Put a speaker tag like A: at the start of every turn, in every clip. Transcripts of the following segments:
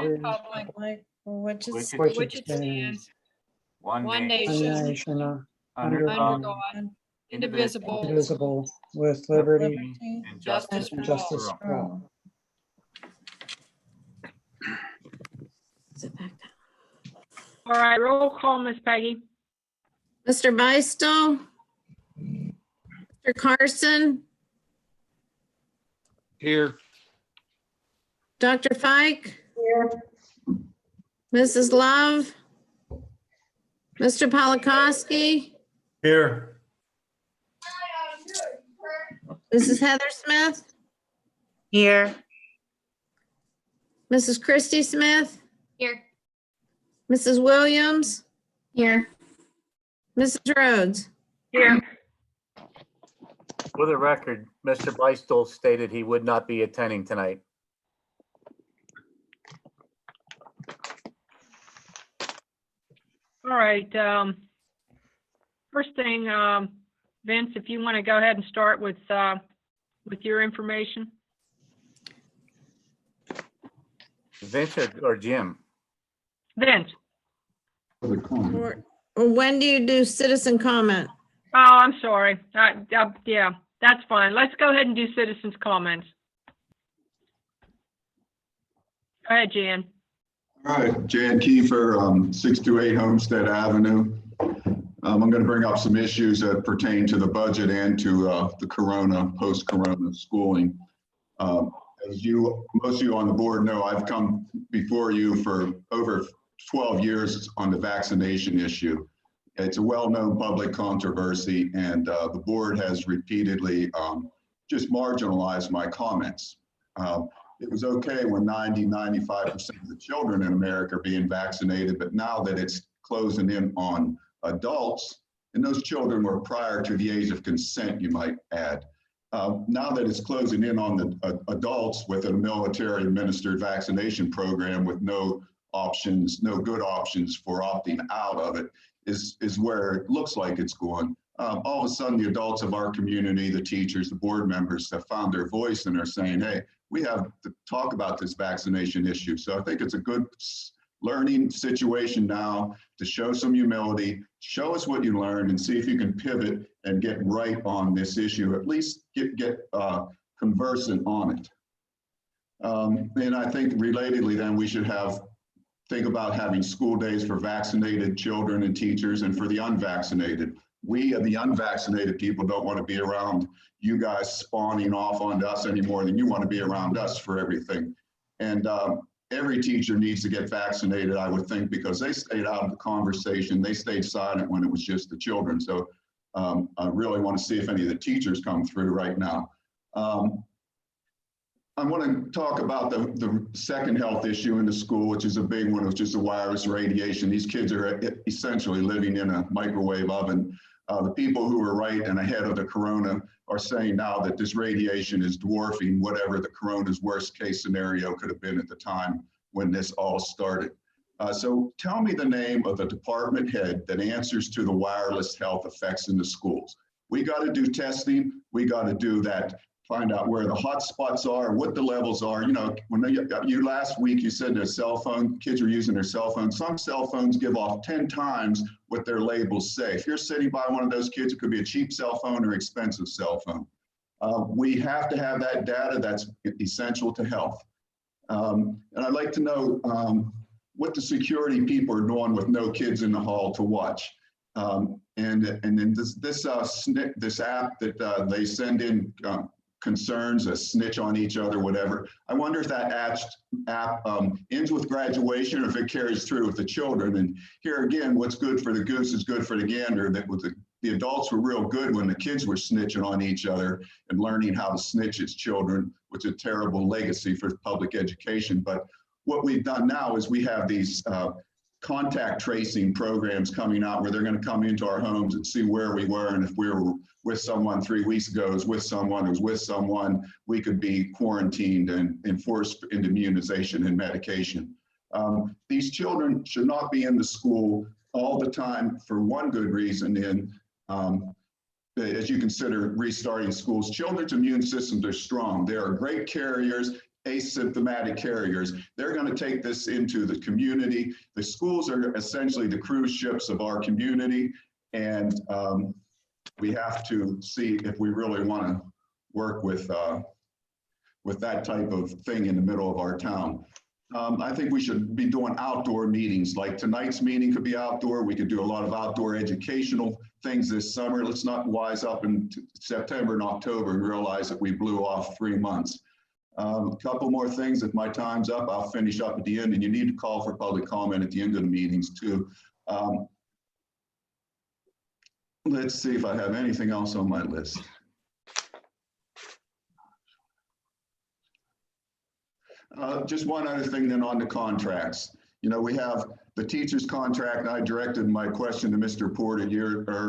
A: Republic,
B: which
A: which
B: it
A: it
B: stands,
A: one
B: one
A: nation,
B: nation,
A: under
B: under
A: God,
B: God,
A: indivisible,
B: indivisible, with liberty
A: and justice
B: and
A: for
B: justice
A: all.
B: for all.
C: Sit back down.
D: All right, roll call, Miss Peggy.
C: Mr. Beistel? Mr. Carson?
A: Here.
C: Dr. Fike? Mrs. Love? Mr. Polakowski?
A: Here.
C: Mrs. Heather Smith?
E: Here.
C: Mrs. Christy Smith?
E: Here.
C: Mrs. Williams?
E: Here.
C: Mrs. Rhodes?
D: Here.
A: For the record, Mr. Beistel stated he would not be attending tonight.
D: All right. First thing, Vince, if you want to go ahead and start with your information.
A: Vince or Jim?
D: Vince.
C: Or when do you do citizen comment?
D: Oh, I'm sorry. Yeah, that's fine. Let's go ahead and do citizens' comments. Go ahead, Jan.
F: All right, Jan Keefer, 628 Homestead Avenue. I'm going to bring up some issues that pertain to the budget and to the post-corona schooling. As most of you on the board know, I've come before you for over 12 years on the vaccination issue. It's a well-known public controversy, and the board has repeatedly just marginalized my comments. It was okay when 95% of the children in America are being vaccinated, but now that it's closing in on adults, and those children were prior to the age of consent, you might add. Now that it's closing in on the adults with a military administered vaccination program with no options, no good options for opting out of it, is where it looks like it's going. All of a sudden, the adults of our community, the teachers, the board members have found their voice and are saying, hey, we have to talk about this vaccination issue. So I think it's a good learning situation now to show some humility, show us what you learned, and see if you can pivot and get right on this issue, at least get conversant on it. And I think relatedly then we should think about having school days for vaccinated children and teachers and for the unvaccinated. We, the unvaccinated people, don't want to be around you guys spawning off onto us any more than you want to be around us for everything. And every teacher needs to get vaccinated, I would think, because they stayed out of the conversation. They stayed silent when it was just the children. So I really want to see if any of the teachers come through right now. I want to talk about the second health issue in the school, which is a big one, which is the wireless radiation. These kids are essentially living in a microwave oven. The people who were right and ahead of the corona are saying now that this radiation is dwarfing whatever the corona's worst case scenario could have been at the time when this all started. So tell me the name of the department head that answers to the wireless health effects in the schools. We got to do testing. We got to do that. Find out where the hot spots are, what the levels are. You know, when you last week, you said their cell phone, kids are using their cell phones. Some cell phones give off 10 times what their labels say. If you're sitting by one of those kids, it could be a cheap cell phone or expensive cell phone. We have to have that data. That's essential to health. And I'd like to know what the security people are doing with no kids in the hall to watch. And then this app that they send in concerns, a snitch on each other, whatever. I wonder if that app ends with graduation or if it carries through with the children. And here again, what's good for the goose is good for the gander. That with the adults were real good when the kids were snitching on each other and learning how to snitch as children, which is a terrible legacy for public education. But what we've done now is we have these contact tracing programs coming out where they're going to come into our homes and see where we were. And if we were with someone 3 weeks ago, was with someone who's with someone, we could be quarantined and forced into immunization and medication. These children should not be in the school all the time for one good reason. And as you consider restarting schools, children's immune systems are strong. They are great carriers. asymptomatic carriers. They're going to take this into the community. The schools are essentially the cruise ships of our community. And we have to see if we really want to work with that type of thing in the middle of our town. I think we should be doing outdoor meetings. Like tonight's meeting could be outdoor. We could do a lot of outdoor educational things this summer. Let's not wise up in September and October and realize that we blew off 3 months. A couple more things. If my time's up, I'll finish up at the end, and you need to call for public comment at the end of the meetings too. Let's see if I have anything else on my list. Just one other thing then on the contracts. You know, we have the teacher's contract, and I directed my question to Mr. Porter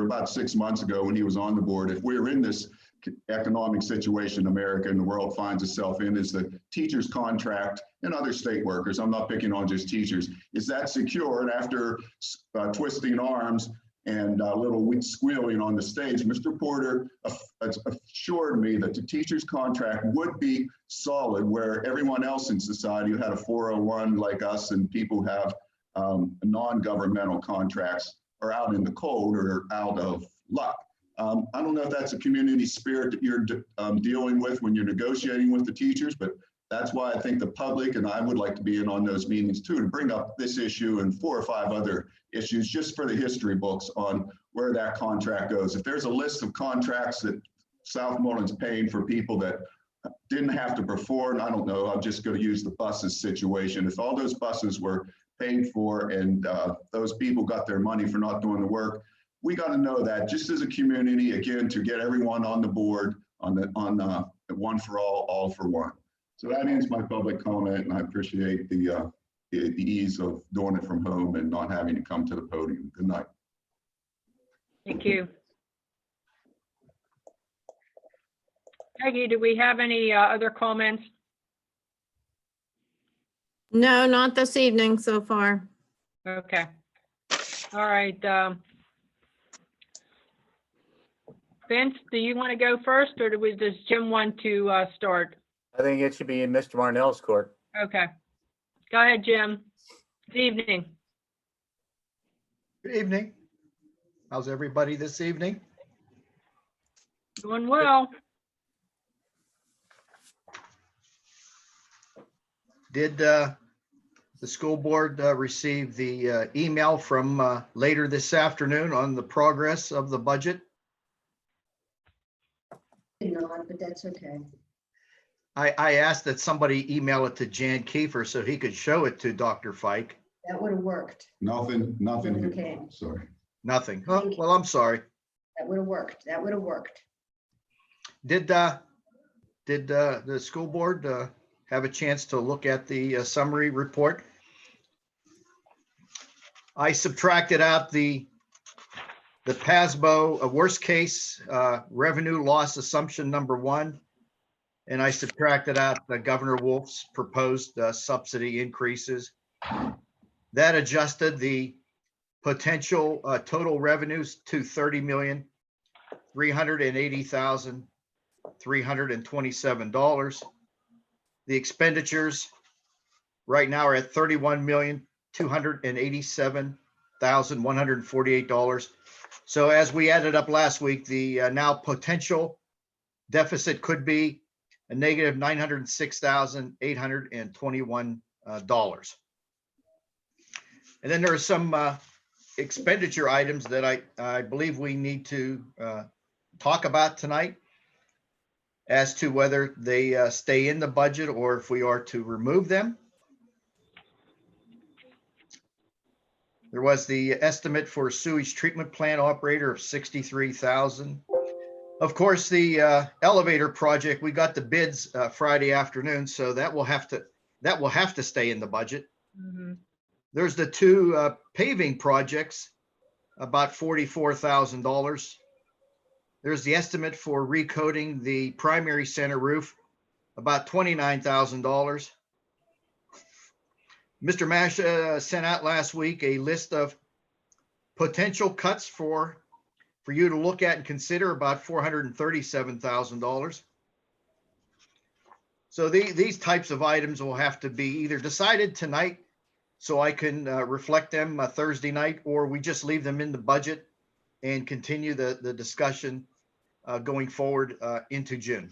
F: about 6 months ago when he was on the board. If we're in this economic situation America and the world finds itself in, is the teacher's contract and other state workers, I'm not picking on just teachers, is that secure? And after twisting arms and a little squealing on the stage, Mr. Porter assured me that the teacher's contract would be solid, where everyone else in society who had a 401 like us and people who have non-governmental contracts are out in the cold or out of luck. I don't know if that's a community spirit that you're dealing with when you're negotiating with the teachers, but that's why I think the public and I would like to be in on those meetings too, to bring up this issue and 4 or 5 other issues just for the history books on where that contract goes. If there's a list of contracts that Southmoreland's paying for people that didn't have to perform, I don't know, I'm just going to use the buses situation. If all those buses were paid for and those people got their money for not doing the work, we got to know that just as a community, again, to get everyone on the board on one for all for one. So that ends my public comment, and I appreciate the ease of doing it from home and not having to come to the podium. Good night.
D: Thank you. Peggy, do we have any other comments?
C: No, not this evening so far.
D: Okay. All right. Vince, do you want to go first, or does Jim want to start?
A: I think it should be in Mr. Marnell's court.
D: Okay. Go ahead, Jim. Good evening.
G: Good evening. How's everybody this evening?
D: Doing well.
G: Did the school board receive the email from later this afternoon on the progress of the budget?
H: Not, but that's okay.
G: I asked that somebody email it to Jan Keefer so he could show it to Dr. Fike.
H: That would have worked.
F: Nothing.
H: Okay.
F: Sorry.
G: Nothing. Oh, well, I'm sorry.
H: That would have worked. That would have worked.
G: Did the school board have a chance to look at the summary report? I subtracted out the PASBO, worst case revenue loss assumption number 1. And I subtracted out the Governor Wolf's proposed subsidy increases. That adjusted the potential total revenues to $30,380,327. The expenditures right now are at $31,287,148. So as we added up last week, the now potential deficit could be a negative $906,821. And then there are some expenditure items that I believe we need to talk about tonight as to whether they stay in the budget or if we are to remove them. There was the estimate for sewage treatment plant operator of $63,000. Of course, the elevator project, we got the bids Friday afternoon, so that will have to stay in the budget.
D: Mm-hmm.
G: There's the 2 paving projects, about $44,000. There's the estimate for recoating the primary center roof, about $29,000. Mr. Mash sent out last week a list of potential cuts for you to look at and consider, about $437,000. So these types of items will have to be either decided tonight so I can reflect them Thursday night, or we just leave them in the budget and continue the discussion going forward into June.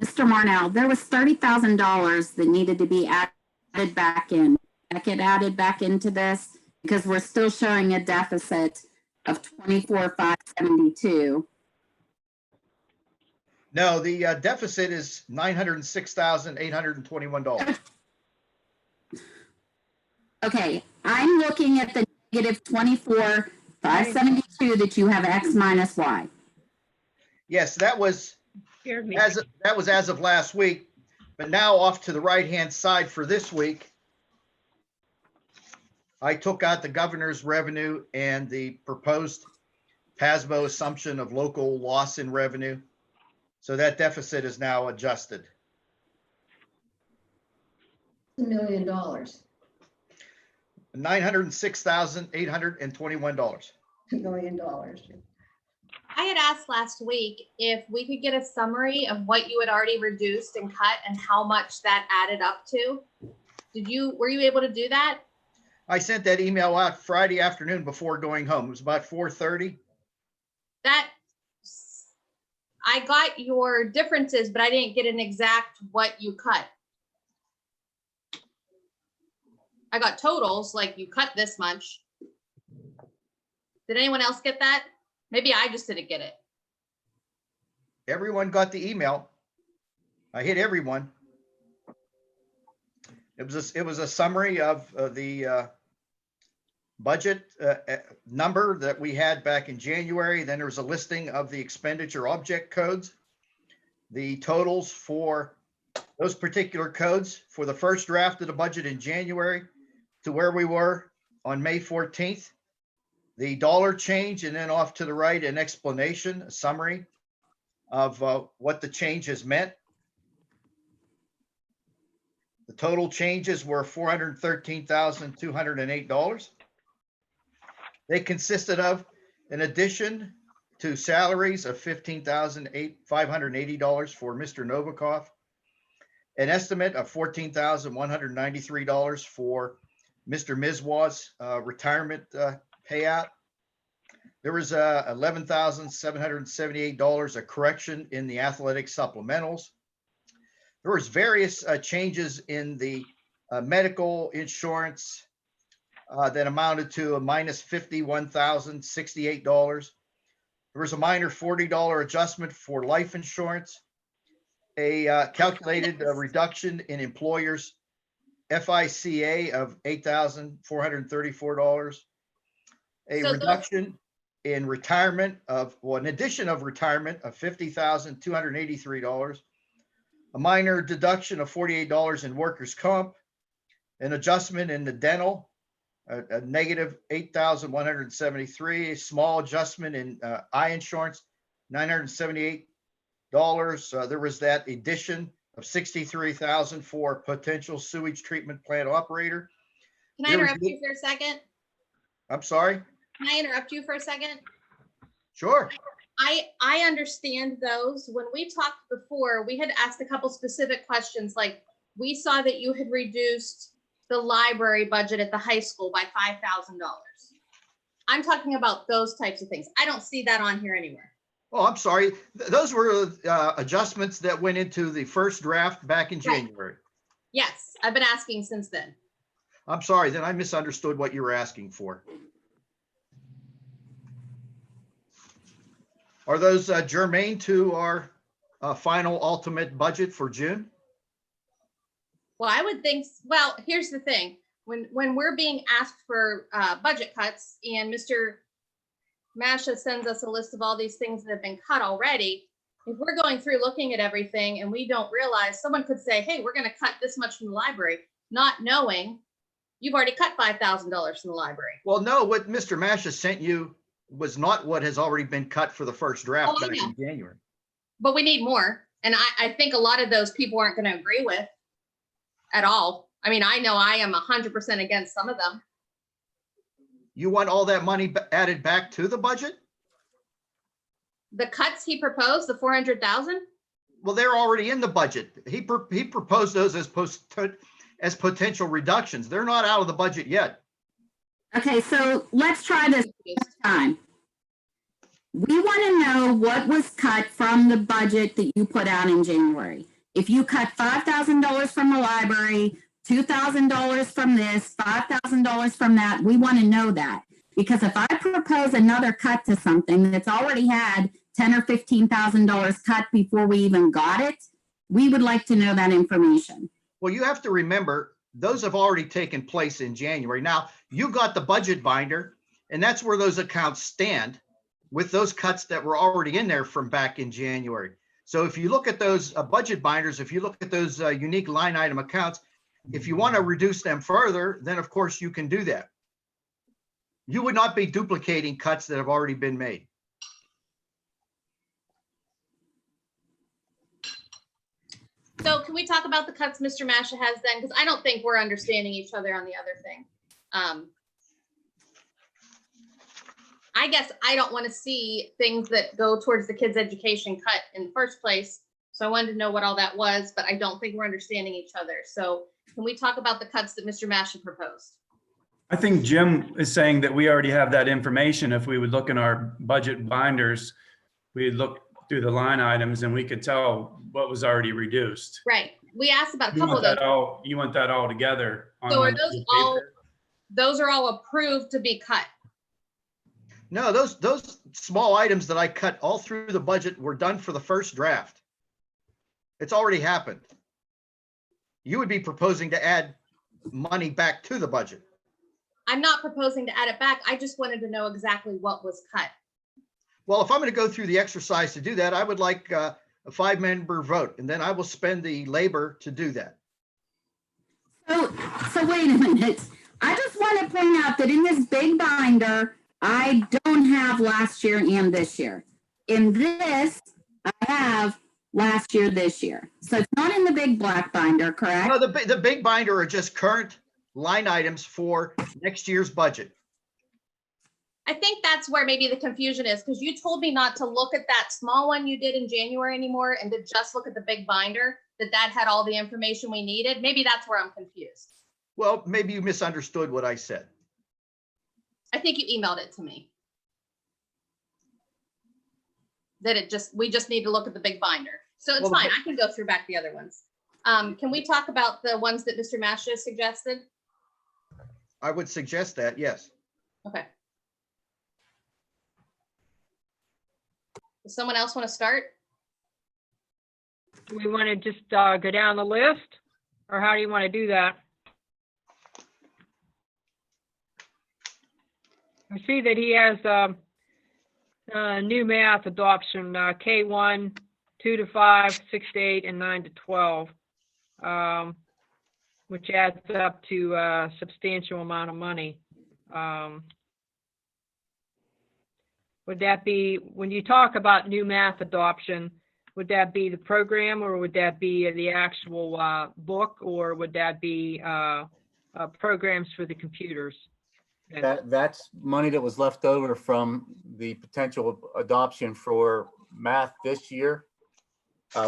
E: Mr. Marnell, there was $30,000 that needed to be added back in. That get added back into this because we're still showing a deficit of 24,572.
G: No, the deficit is $906,821.
E: Okay, I'm looking at the negative 24,572 that you have X minus Y.
G: Yes, that was
D: Scared me.
G: as of last week, but now off to the right-hand side for this week, I took out the governor's revenue and the proposed PASBO assumption of local loss in revenue. So that deficit is now adjusted.
H: $1 million.
G: $906,821.
H: $1 million.
I: I had asked last week if we could get a summary of what you had already reduced and cut and how much that added up to. Were you able to do that?
G: I sent that email out Friday afternoon before going home. It was about 4:30.
I: I got your differences, but I didn't get an exact what you cut. I got totals, like you cut this much. Did anyone else get that? Maybe I just didn't get it.
G: Everyone got the email. I hit everyone. It was a summary of the budget number that we had back in January. Then there was a listing of the expenditure object codes, the totals for those particular codes for the first draft of the budget in January to where we were on May 14th, the dollar change, and then off to the right, an explanation, a summary of what the changes meant. The total changes were $413,208. They consisted of an addition to salaries of $15,580 for Mr. Novikov, an estimate of $14,193 for Mr. Mizwa's retirement payout. There was $11,778 a correction in the athletic supplementals. There was various changes in the medical insurance that amounted to a minus $51,068. There was a minor $40 adjustment for life insurance, a calculated reduction in employers' FICA of $8,434, a
I: So
G: reduction in retirement of, well, an addition of retirement of $50,283, a minor deduction of $48 in workers' comp, an adjustment in the dental, a negative $8,173, a small adjustment in eye insurance, $978. There was that addition of $63,000 for potential sewage treatment plant operator.
I: Can I interrupt you for a second?
G: I'm sorry.
I: Can I interrupt you for a second?
G: Sure.
I: I understand those. When we talked before, we had asked a couple specific questions, like we saw that you had reduced the library budget at the high school by $5,000. I'm talking about those types of things. I don't see that on here anywhere.
G: Oh, I'm sorry. Those were adjustments that went into the first draft back in January.
I: Yes, I've been asking since then.
G: I'm sorry, then I misunderstood what you were asking for. Are those germane to our final ultimate budget for June?
I: Well, I would think, well, here's the thing. When we're being asked for budget cuts and Mr. Masha sends us a list of all these things that have been cut already, if we're going through looking at everything and we don't realize, someone could say, hey, we're going to cut this much from the library, not knowing you've already cut $5,000 from the library.
G: Well, no, what Mr. Masha sent you was not what has already been cut for the first draft back in January.
I: But we need more. And I think a lot of those people aren't going to agree with at all. I mean, I know I am 100% against some of them.
G: You want all that money added back to the budget?
I: The cuts he proposed, the 400,000?
G: Well, they're already in the budget. He proposed those as potential reductions. They're not out of the budget yet.
E: Okay, so let's try this time. We want to know what was cut from the budget that you put out in January. If you cut $5,000 from the library, $2,000 from this, $5,000 from that, we want to know that. Because if I propose another cut to something that's already had $10,000 or $15,000 cut before we even got it, we would like to know that information.
G: Well, you have to remember, those have already taken place in January. Now, you got the budget binder, and that's where those accounts stand with those cuts that were already in there from back in January. So if you look at those budget binders, if you look at those unique line item accounts, if you want to reduce them further, then of course you can do that. You would not be duplicating cuts that have already been made.
I: So can we talk about the cuts Mr. Masha has then? Because I don't think we're understanding each other on the other thing. I guess I don't want to see things that go towards the kids' education cut in the first place. So I wanted to know what all that was, but I don't think we're understanding each other. So can we talk about the cuts that Mr. Masha proposed?
J: I think Jim is saying that we already have that information. If we would look in our budget binders, we'd look through the line items and we could tell what was already reduced.
I: Right. We asked about a
J: You
I: couple
J: want
I: of those.
J: that all, you want that all together. on
I: So are
J: one
I: those
J: piece of
I: all,
J: paper?
I: those are all approved to be cut?
G: No, those small items that I cut all through the budget were done for the first draft. It's already happened. You would be proposing to add money back to the budget.
I: I'm not proposing to add it back. I just wanted to know exactly what was cut.
G: Well, if I'm going to go through the exercise to do that, I would like a 5-member vote, and then I will spend the labor to do that.
E: So wait a minute. I just want to point out that in this big binder, I don't have last year and this year. In this, I have last year, this year. So it's not in the big black binder, correct?
G: No, the big binder are just current line items for next year's budget.
I: I think that's where maybe the confusion is, because you told me not to look at that small one you did in January anymore and to just look at the big binder, that had all the information we needed. Maybe that's where I'm confused.
G: Well, maybe you misunderstood what I said.
I: I think you emailed it to me. That we just need to look at the big binder. So it's
G: Well,
I: fine. I can go through back the other ones. Can we talk about the ones that Mr. Masha suggested?
G: I would suggest that, yes.
I: Okay. Does someone else want to start?
D: Do we want to just go down the list, or how do you want to do that? I see that he has new math adoption, K1, 2 to 5, 6 to 8, and 9 to 12, which adds up to a substantial amount of money. Would that be, when you talk about new math adoption, would that be the program, or would that be the actual book, or would that be programs for the computers?
A: That's money that was left over from the potential adoption for math this year.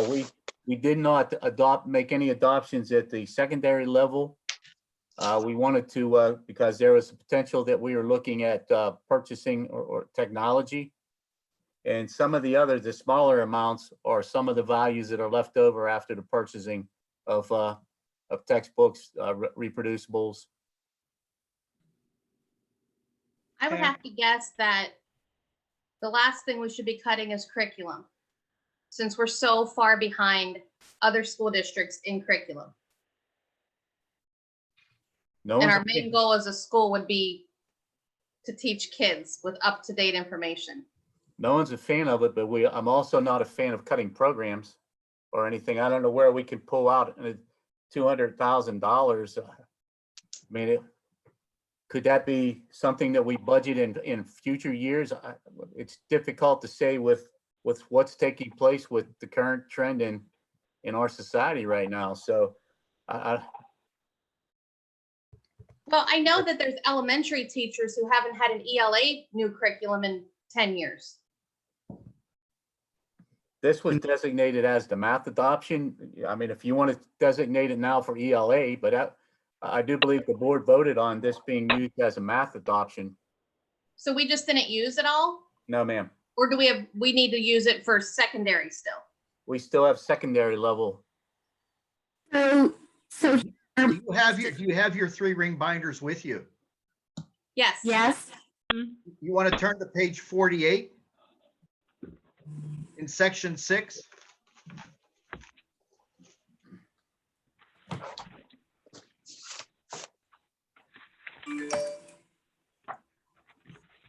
A: We did not make any adoptions at the secondary level. We wanted to, because there was a potential that we were looking at purchasing or technology. And some of the smaller amounts are some of the values that are left over after the purchasing of textbooks, reproducibles.
I: I would have to guess that the last thing we should be cutting is curriculum, since we're so far behind other school districts in curriculum. And our main goal as a school would be to teach kids with up-to-date information.
A: No one's a fan of it, but I'm also not a fan of cutting programs or anything. I don't know where we can pull out $200,000. I mean, could that be something that we budget in future years? It's difficult to say with what's taking place with the current trend in our society right now. So
I: Well, I know that there's elementary teachers who haven't had an ELA new curriculum in 10 years.
A: This was designated as the math adoption. I mean, if you want to designate it now for ELA, but I do believe the board voted on this being used as a math adoption.
I: So we just didn't use it all?
A: No, ma'am.
I: Or do we need to use it for secondary still?
A: We still have secondary level.
E: So,
G: Do you have your 3-ring binders with you?
I: Yes.
E: yes,
G: You want to turn to page 48 in section 6?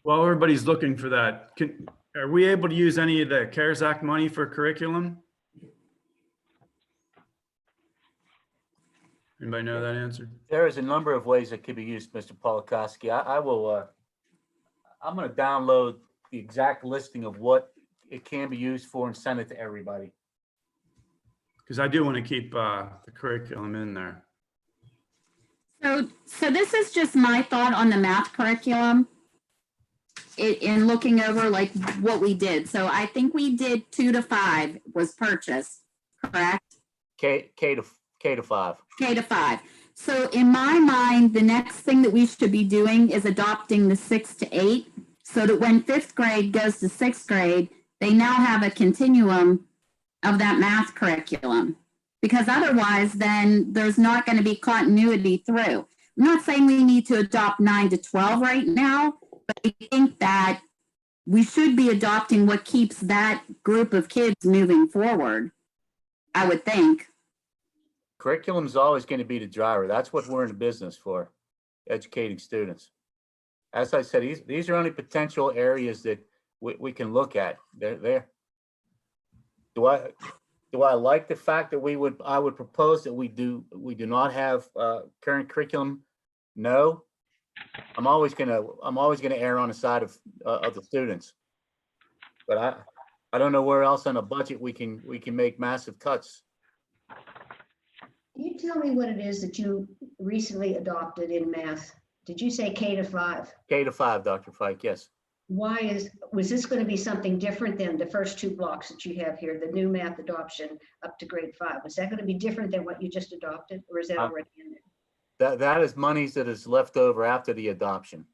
J: While everybody's looking for that, are we able to use any of the CARES Act money for curriculum? Anybody know that answer?
A: There is a number of ways it could be used, Mr. Polakowski. I will, I'm going to download the exact listing of what it can be used for and send it to everybody.
J: Because I do want to keep the curriculum in there.
E: so this is just my thought on the math curriculum. In looking over like what we did. So I think we did 2 to 5 was purchased, correct?
A: K to 5.
E: K to 5. So in my mind, the next thing that we should be doing is adopting the 6 to 8, so that when 5th grade goes to 6th grade, they now have a continuum of that math curriculum. Because otherwise, then there's not going to be continuity through. I'm not saying we need to adopt 9 to 12 right now, but I think that we should be adopting what keeps that group of kids moving forward, I would think.
A: Curriculum is always going to be the driver. That's what we're in the business for, educating students. As I said, these are only potential areas that we can look at. They're there. Do I like the fact that I would propose that we do not have current curriculum? No. I'm always gonna err on the side of the students. But I don't know where else on a budget we can make massive cuts.
H: Can you tell me what it is that you recently adopted in math? Did you say K to 5?
A: K to 5, Dr. Fike, yes.
H: Was this going to be something different than the first 2 blocks that you have here, the new math adoption up to grade 5? Was that going to be different than what you just adopted, or is that already in there?
A: That is monies that is left over after the adoption.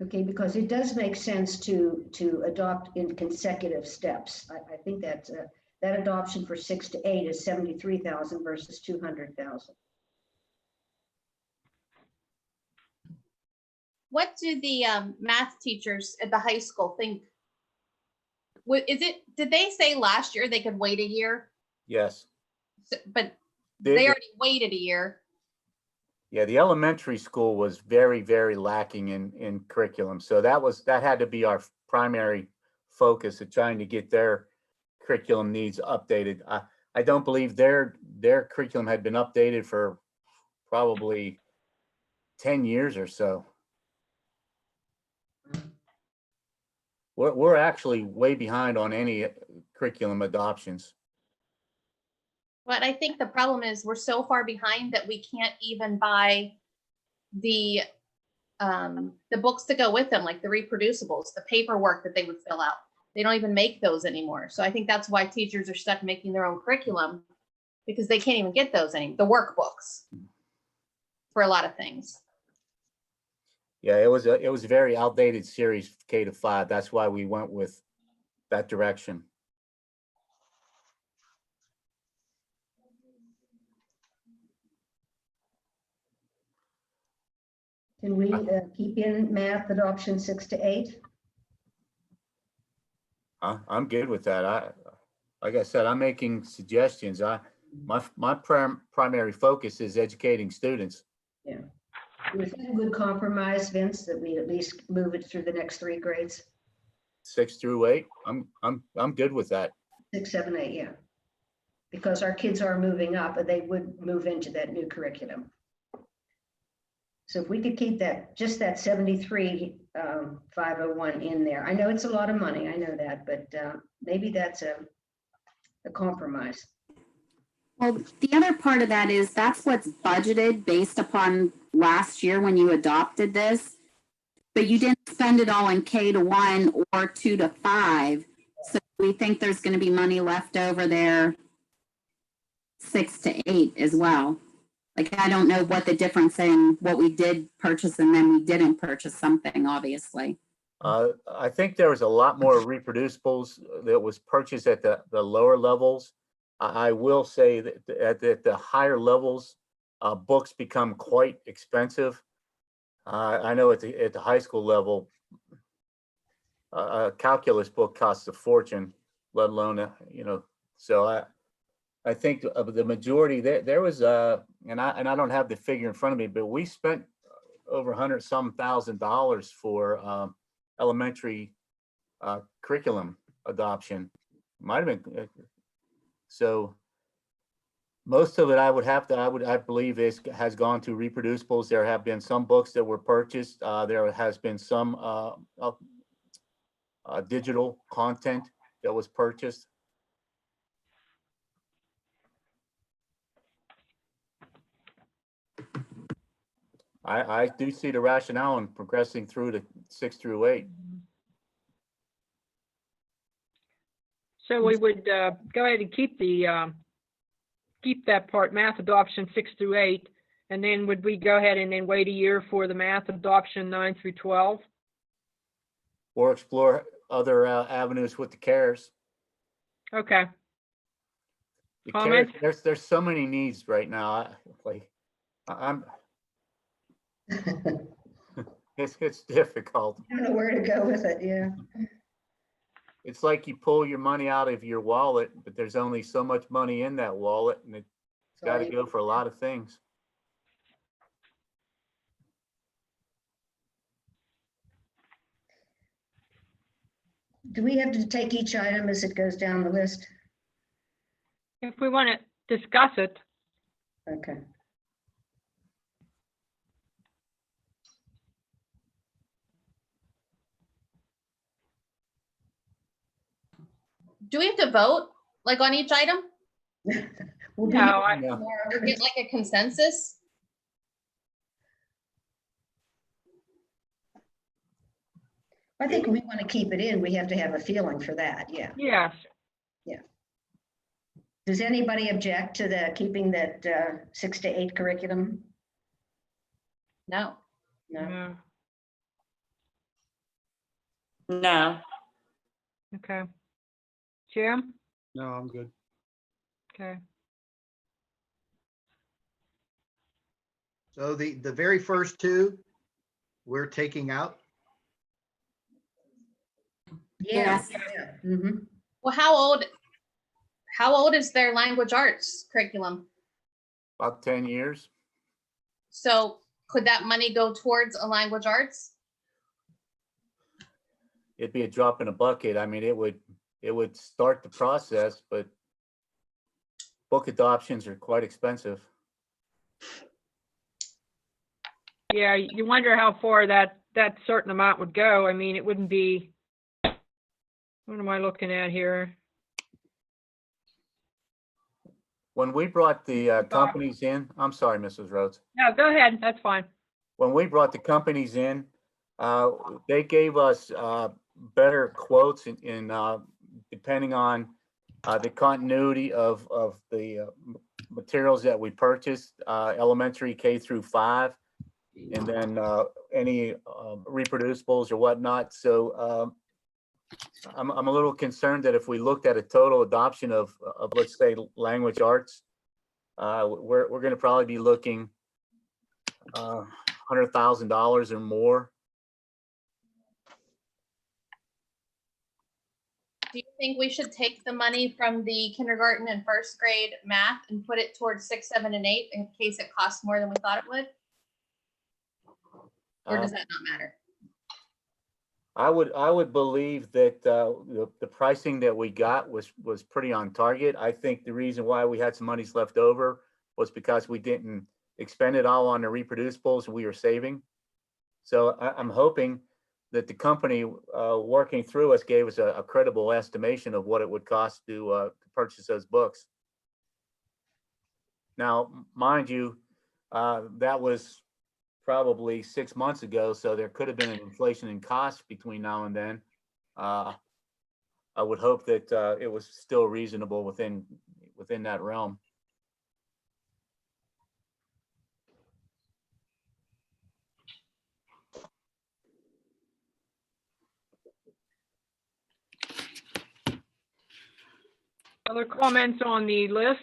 H: Okay, because it does make sense to adopt in consecutive steps. I think that that adoption for 6 to 8 is 73,000 versus 200,000.
I: What do the math teachers at the high school think? Did they say last year they could wait a year?
A: Yes.
I: But they already waited a year.
A: Yeah, the elementary school was very, very lacking in curriculum. So that had to be our primary focus of trying to get their curriculum needs updated. I don't believe their curriculum had been updated for probably 10 years or so. We're actually way behind on any curriculum adoptions.
I: But I think the problem is we're so far behind that we can't even buy the books to go with them, like the reproducibles, the paperwork that they would fill out. They don't even make those anymore. So I think that's why teachers are stuck making their own curriculum, because they can't even get those anymore, the workbooks for a lot of things.
A: Yeah, it was a very outdated series, K to 5. That's why we went with that direction.
H: Can we keep in math adoption 6 to 8?
A: I'm good with that. Like I said, I'm making suggestions. My primary focus is educating students.
H: Yeah. Was that a good compromise, Vince, that we at least move it through the next 3 grades?
A: 6 through 8. I'm good with that.
H: 6, 7, 8, yeah. Because our kids are moving up, and they would move into that new curriculum. So if we could keep that, just that 73,501 in there. I know it's a lot of money, I know that, but maybe that's a compromise.
E: Well, the other part of that is that's what's budgeted based upon last year when you adopted this. But you didn't spend it all in K-1 or 2-5. So we think there's going to be money left over there 6-8 as well. Like, I don't know what the difference in what we did purchase and then we didn't purchase something, obviously.
A: I think there was a lot more reproducibles that was purchased at the lower levels. I will say that at the higher levels, books become quite expensive. I know at the high school level, a calculus book costs a fortune, let alone, so I think of the majority there was, and I don't have the figure in front of me, but we spent over $100,000 for elementary curriculum adoption. Might have been, so most of it I believe has gone to reproducibles. There have been some books that were purchased. There has been some digital content that was purchased. I do see the rationale in progressing through to 6 through 8.
D: So we would go ahead and keep that part, math adoption 6 through 8, and then would we go ahead and then wait a year for the math adoption 9 through 12?
A: Or explore other avenues with the CARES.
D: Okay.
A: The
D: Comment?
A: CARES, there's so many needs right now. It's difficult.
H: I don't know where to go with it, yeah.
A: It's like you pull your money out of your wallet, but there's only so much money in that wallet, and it's got to go for a lot of things.
H: Do we have to take each item as it goes down the list?
D: If we want to discuss it,
H: Okay.
I: Do we have to vote, like on each item?
H: We'll be
D: no,
A: No.
I: Or get like a consensus?
H: I think we want to keep it in. We have to have a feeling for that, yeah.
D: yes.
H: Does anybody object to the keeping that 6 to 8 curriculum?
I: No.
H: No.
D: No.
C: No.
D: Okay. Jim?
B: No, I'm good.
D: Okay.
G: So the very first two, we're taking out.
H: Yeah.
E: Yes.
H: Yeah. Mhm.
I: Well, how old is their language arts curriculum?
A: About 10 years.
I: So could that money go towards a language arts?
A: It'd be a drop in a bucket. I mean, it would start the process, but book adoptions are quite expensive.
D: Yeah, you wonder how far that certain amount would go. I mean, it wouldn't be, what am I looking at here?
A: When we brought the companies in, I'm sorry, Mrs. Rhodes.
D: No, go ahead. That's fine.
A: When we brought the companies in, they gave us better quotes in depending on the continuity of the materials that we purchased, elementary K through 5, and then any reproducibles or whatnot. So I'm a little concerned that if we looked at a total adoption of let's say language arts, we're going to probably be looking $100,000 or more.
I: Do you think we should take the money from the kindergarten and first grade math and put it towards 6, 7, and 8 in case it costs more than we thought it would? Or does that not matter?
A: I would believe that the pricing that we got was pretty on target. I think the reason why we had some monies left over was because we didn't expend it all on the reproducibles we were saving. So I'm hoping that the company working through us gave us a credible estimation of what it would cost to purchase those books. Now, mind you, that was probably 6 months ago, so there could have been an inflation in costs between now and then. I would hope that it was still reasonable within that realm.
D: Other comments on the list?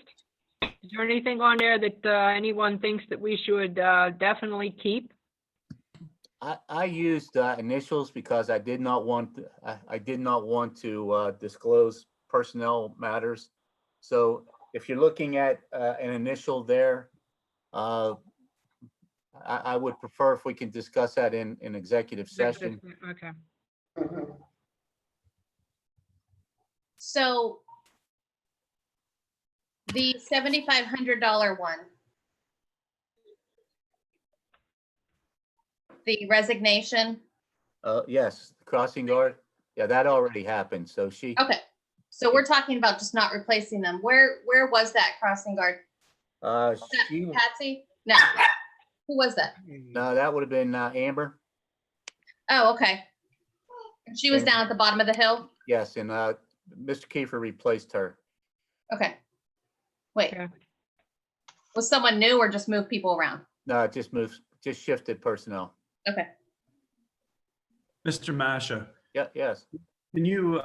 D: Is there anything on there that anyone thinks that we should definitely keep?
A: I used initials because I did not want to disclose personnel matters. So if you're looking at an initial there, I would prefer if we can discuss that in executive session.
D: Okay.
I: So the $7,500 one, the resignation.
A: Yes, crossing guard. Yeah, that already happened. So she,
I: Okay, so we're talking about just not replacing them. Where was that crossing guard? Was that
A: she,
I: Patsy? No. Who was that?
A: no, that would have been Amber.
I: Oh, okay. She was
A: And-
I: down at the bottom of the hill?
A: Yes, and Mr. Keefer replaced her.
I: Okay. Wait,
D: Okay.
I: was someone new or just moved people around?
A: No, it just shifted personnel.
I: Okay.
J: Mr. Masha,
A: Yeah, yes.
J: can you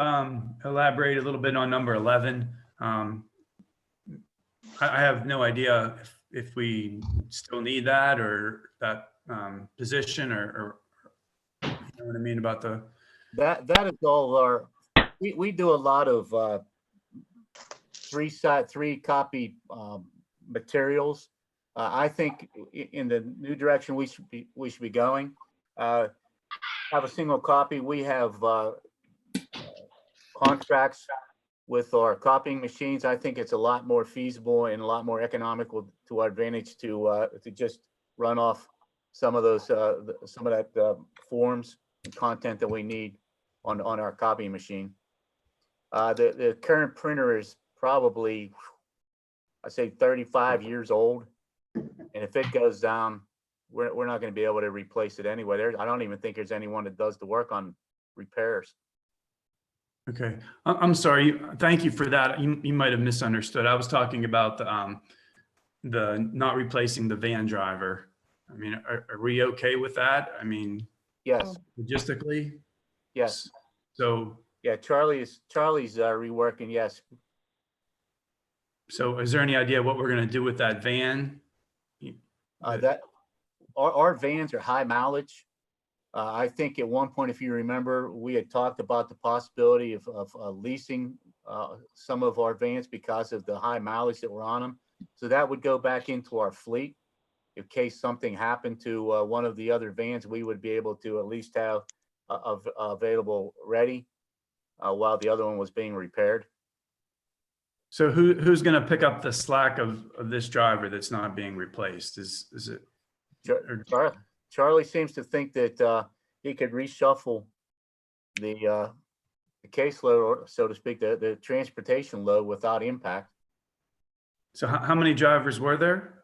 J: elaborate a little bit on number 11? I have no idea if we still need that or that position or you know what I mean about the,
A: That is all our, we do a lot of three copy materials. I think in the new direction we should be going, have a single copy. We have contracts with our copying machines. I think it's a lot more feasible and a lot more economical to our advantage to just run off some of those some of that forms and content that we need on our copying machine. The current printer is probably, I say 35 years old. And if it goes down, we're not going to be able to replace it anyway. I don't even think there's anyone that does the work on repairs.
J: okay. I'm sorry. Thank you for that. You might have misunderstood. I was talking about the not replacing the van driver. I mean, are we okay with that? I mean,
A: Yes,
J: logistically?
A: yes.
J: So,
A: Yeah, Charlie's reworking, yes.
J: so is there any idea what we're going to do with that van?
A: That our vans are high mileage. I think at one point, if you remember, we had talked about the possibility of leasing some of our vans because of the high mileage that were on them. So that would go back into our fleet. In case something happened to one of the other vans, we would be able to at least have available ready while the other one was being repaired.
J: So who's going to pick up the slack of this driver that's not being replaced? Is it?
A: Charlie seems to think that he could reshuffle the caseload, or so to speak, the transportation load without impact.
J: So how many drivers were there,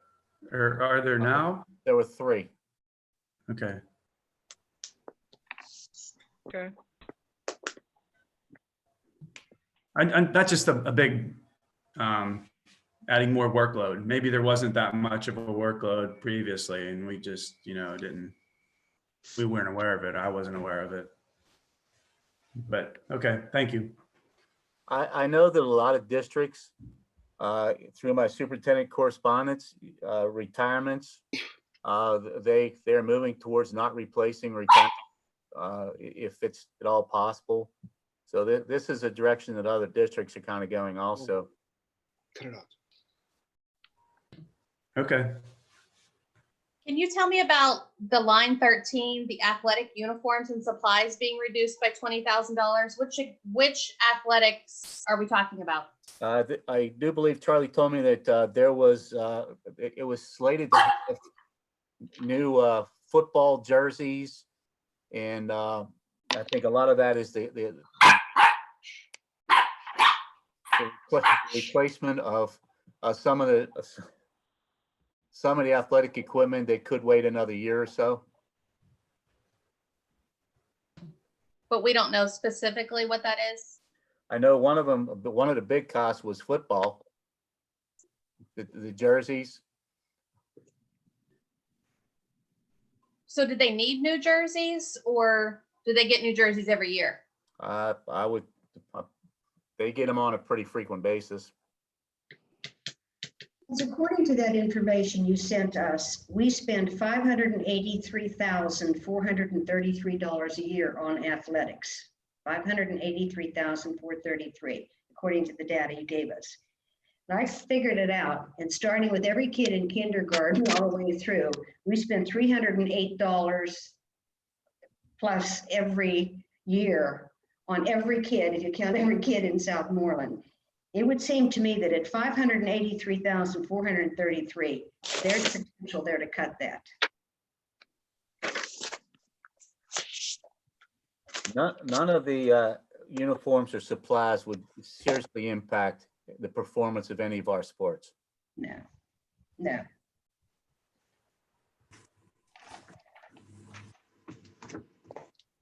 J: or are there now?
A: There were 3.
J: Okay.
D: Okay.
J: That's just a big, adding more workload. Maybe there wasn't that much of a workload previously and we just, we weren't aware of it. I wasn't aware of it. But okay, thank you.
A: I know that a lot of districts, through my superintendent correspondence, retirements, they're moving towards not replacing retirement if it's at all possible. So this is a direction that other districts are kind of going also.
K: Cut it off.
J: Okay.
I: Can you tell me about the line 13, the athletic uniforms and supplies being reduced by $20,000? Which athletics are we talking about?
A: I do believe Charlie told me that there was, it was slated to have new football jerseys. And I think a lot of that is the replacement of some of the some of the athletic equipment, they could wait another year or so.
I: But we don't know specifically what that is.
A: I know one of them, one of the big costs was football. The jerseys.
I: So did they need new jerseys or do they get new jerseys every year?
A: I would, they get them on a pretty frequent basis.
H: So according to that information you sent us, we spend $583,433 a year on athletics. $583,433, according to the data you gave us. And I figured it out, and starting with every kid in kindergarten all the way through, we spend $308 plus every year on every kid, if you count every kid in Southmoreland. It would seem to me that at $583,433, there's potential there to cut that.
A: None of the uniforms or supplies would seriously impact the performance of any of our sports.
H: No, no.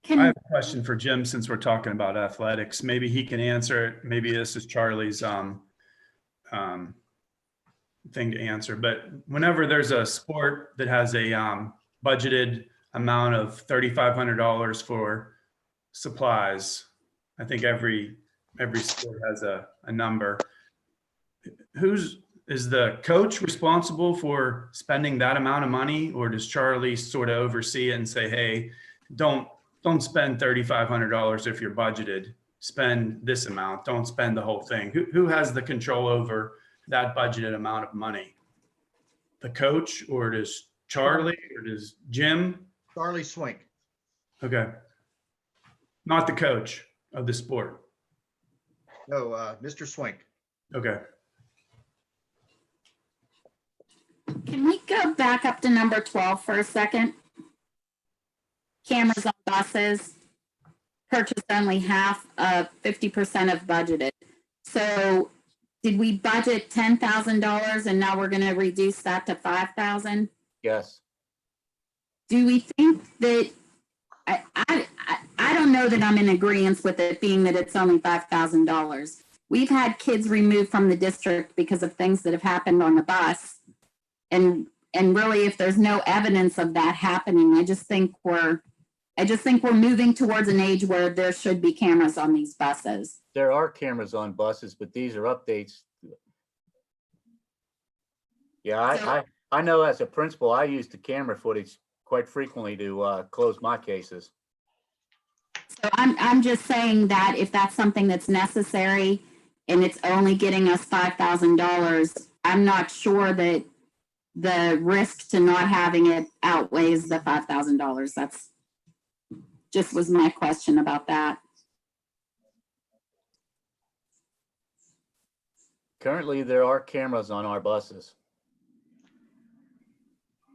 J: I have a question for Jim, since we're talking about athletics. Maybe he can answer it. Maybe this is Charlie's thing to answer. But whenever there's a sport that has a budgeted amount of $3,500 for supplies, I think every sport has a number. Is the coach responsible for spending that amount of money, or does Charlie sort of oversee it and say, hey, don't spend $3,500 if you're budgeted, spend this amount, don't spend the whole thing? Who has the control over that budgeted amount of money? The coach, or does Charlie, or does Jim?
G: Charlie Swink.
J: Okay. Not the coach of the sport.
G: No, Mr. Swink.
J: Okay.
E: Can we go back up to number 12 for a second? Cameras on buses, purchased only half of 50% of budgeted. So did we budget $10,000 and now we're going to reduce that to 5,000?
A: Yes.
E: Do we think that, I don't know that I'm in agreement with it being that it's only $5,000. We've had kids removed from the district because of things that have happened on the bus. And really, if there's no evidence of that happening, I just think we're moving towards an age where there should be cameras on these buses.
A: There are cameras on buses, but these are updates. Yeah, I know as a principal, I use the camera footage quite frequently to close my cases.
E: So I'm just saying that if that's something that's necessary and it's only getting us $5,000, I'm not sure that the risk to not having it outweighs the $5,000. That's just was my question about that.
A: Currently, there are cameras on our buses.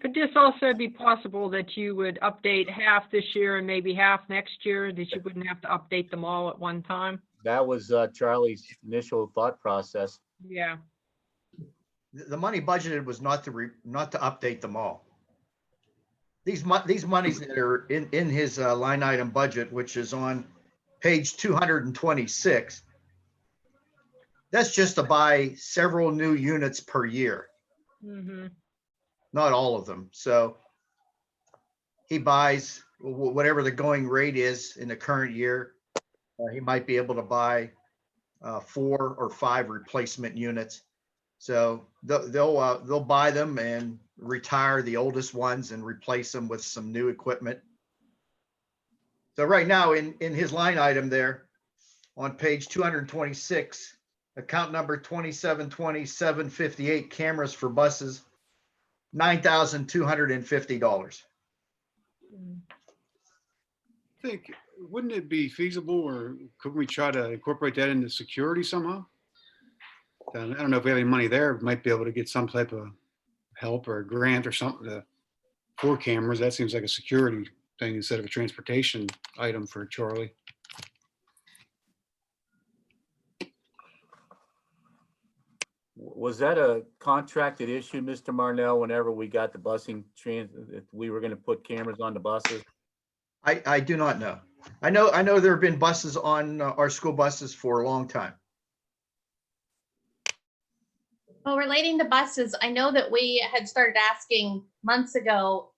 D: Could this also be possible that you would update half this year and maybe half next year, that you wouldn't have to update them all at one time?
A: That was Charlie's initial thought process.
D: Yeah.
G: The money budgeted was not to update them all. These monies that are in his line item budget, which is on page 226, that's just to buy several new units per year.
D: Mm-hmm.
G: Not all of them. So he buys whatever the going rate is in the current year. He might be able to buy 4 or 5 replacement units. So they'll buy them and retire the oldest ones and replace them with some new equipment. So right now in his line item there on page 226, account number 272758, cameras for buses, $9,250.
K: I think, wouldn't it be feasible, or could we try to incorporate that into security somehow? I don't know if we have any money there. We might be able to get some type of help or a grant or something for cameras. That seems like a security thing instead of a transportation item for Charlie.
A: Was that a contracted issue, Mr. Marnell, whenever we got the busing if we were gonna put cameras on the buses?
G: I do not know. I know there have been buses on our school buses for a long time.
I: Well, relating to buses, I know that we had started asking months ago,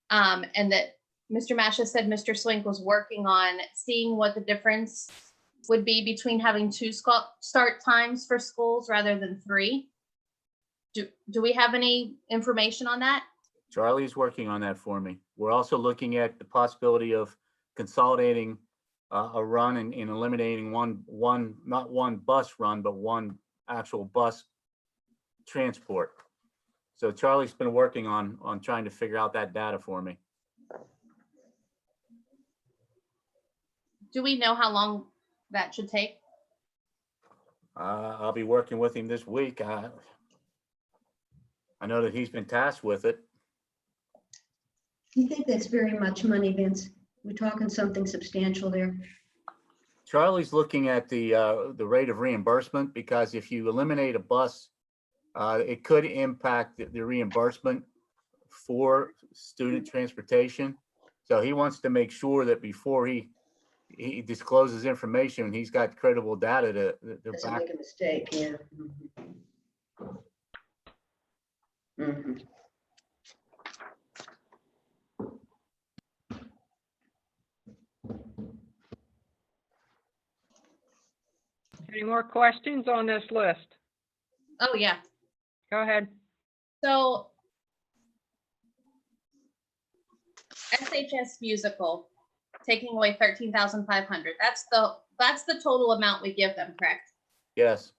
I: and that Mr. Masha said Mr. Swink was working on seeing what the difference would be between having two start times for schools rather than 3. Do we have any information on that?
A: Charlie's working on that for me. We're also looking at the possibility of consolidating a run and eliminating not one bus run, but one actual bus transport. So Charlie's been working on trying to figure out that data for me.
I: Do we know how long that should take?
A: I'll be working with him this week. I know that he's been tasked with it.
H: Do you think that's very much money, Vince? We're talking something substantial there.
A: Charlie's looking at the rate of reimbursement, because if you eliminate a bus, it could impact the reimbursement for student transportation. So he wants to make sure that before he discloses information, he's got credible data to
H: Doesn't
A: back.
H: make a mistake, yeah. Mhm.
D: Any more questions on this list?
I: Oh, yeah.
D: Go ahead.
I: So SHS musical, taking away 13,500. That's the total amount we give them, correct?
A: Yes.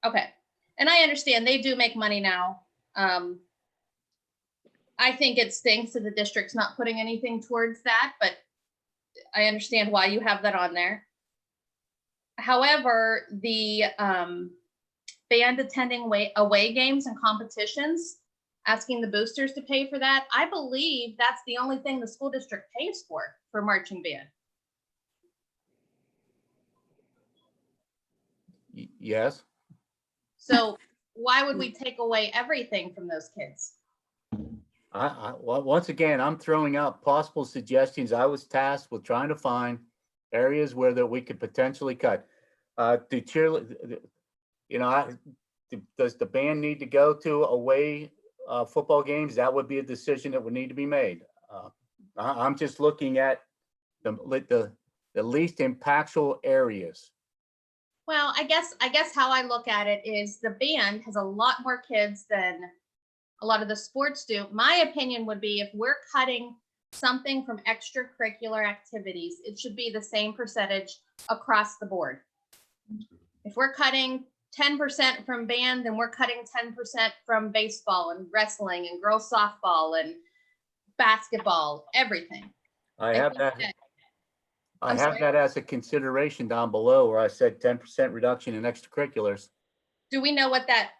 I: Okay. And I understand they do make money now. I think it stinks that the district's not putting anything towards that, but I understand why you have that on there. However, the band attending away games and competitions, asking the boosters to pay for that, I believe that's the only thing the school district pays for marching band.
A: Yes.
I: So why would we take away everything from those kids?
A: Well, once again, I'm throwing out possible suggestions. I was tasked with trying to find areas where that we could potentially cut. The cheerleader, does the band need to go to away football games? That would be a decision that would need to be made. I'm just looking at the least impactful areas.
I: Well, I guess how I look at it is the band has a lot more kids than a lot of the sports do. My opinion would be if we're cutting something from extracurricular activities, it should be the same percentage across the board. If we're cutting 10% from band, then we're cutting 10% from baseball and wrestling and girls softball and basketball, everything.
A: I have that as a consideration down below where I said 10% reduction in extracurriculars.
I: Do we know what that,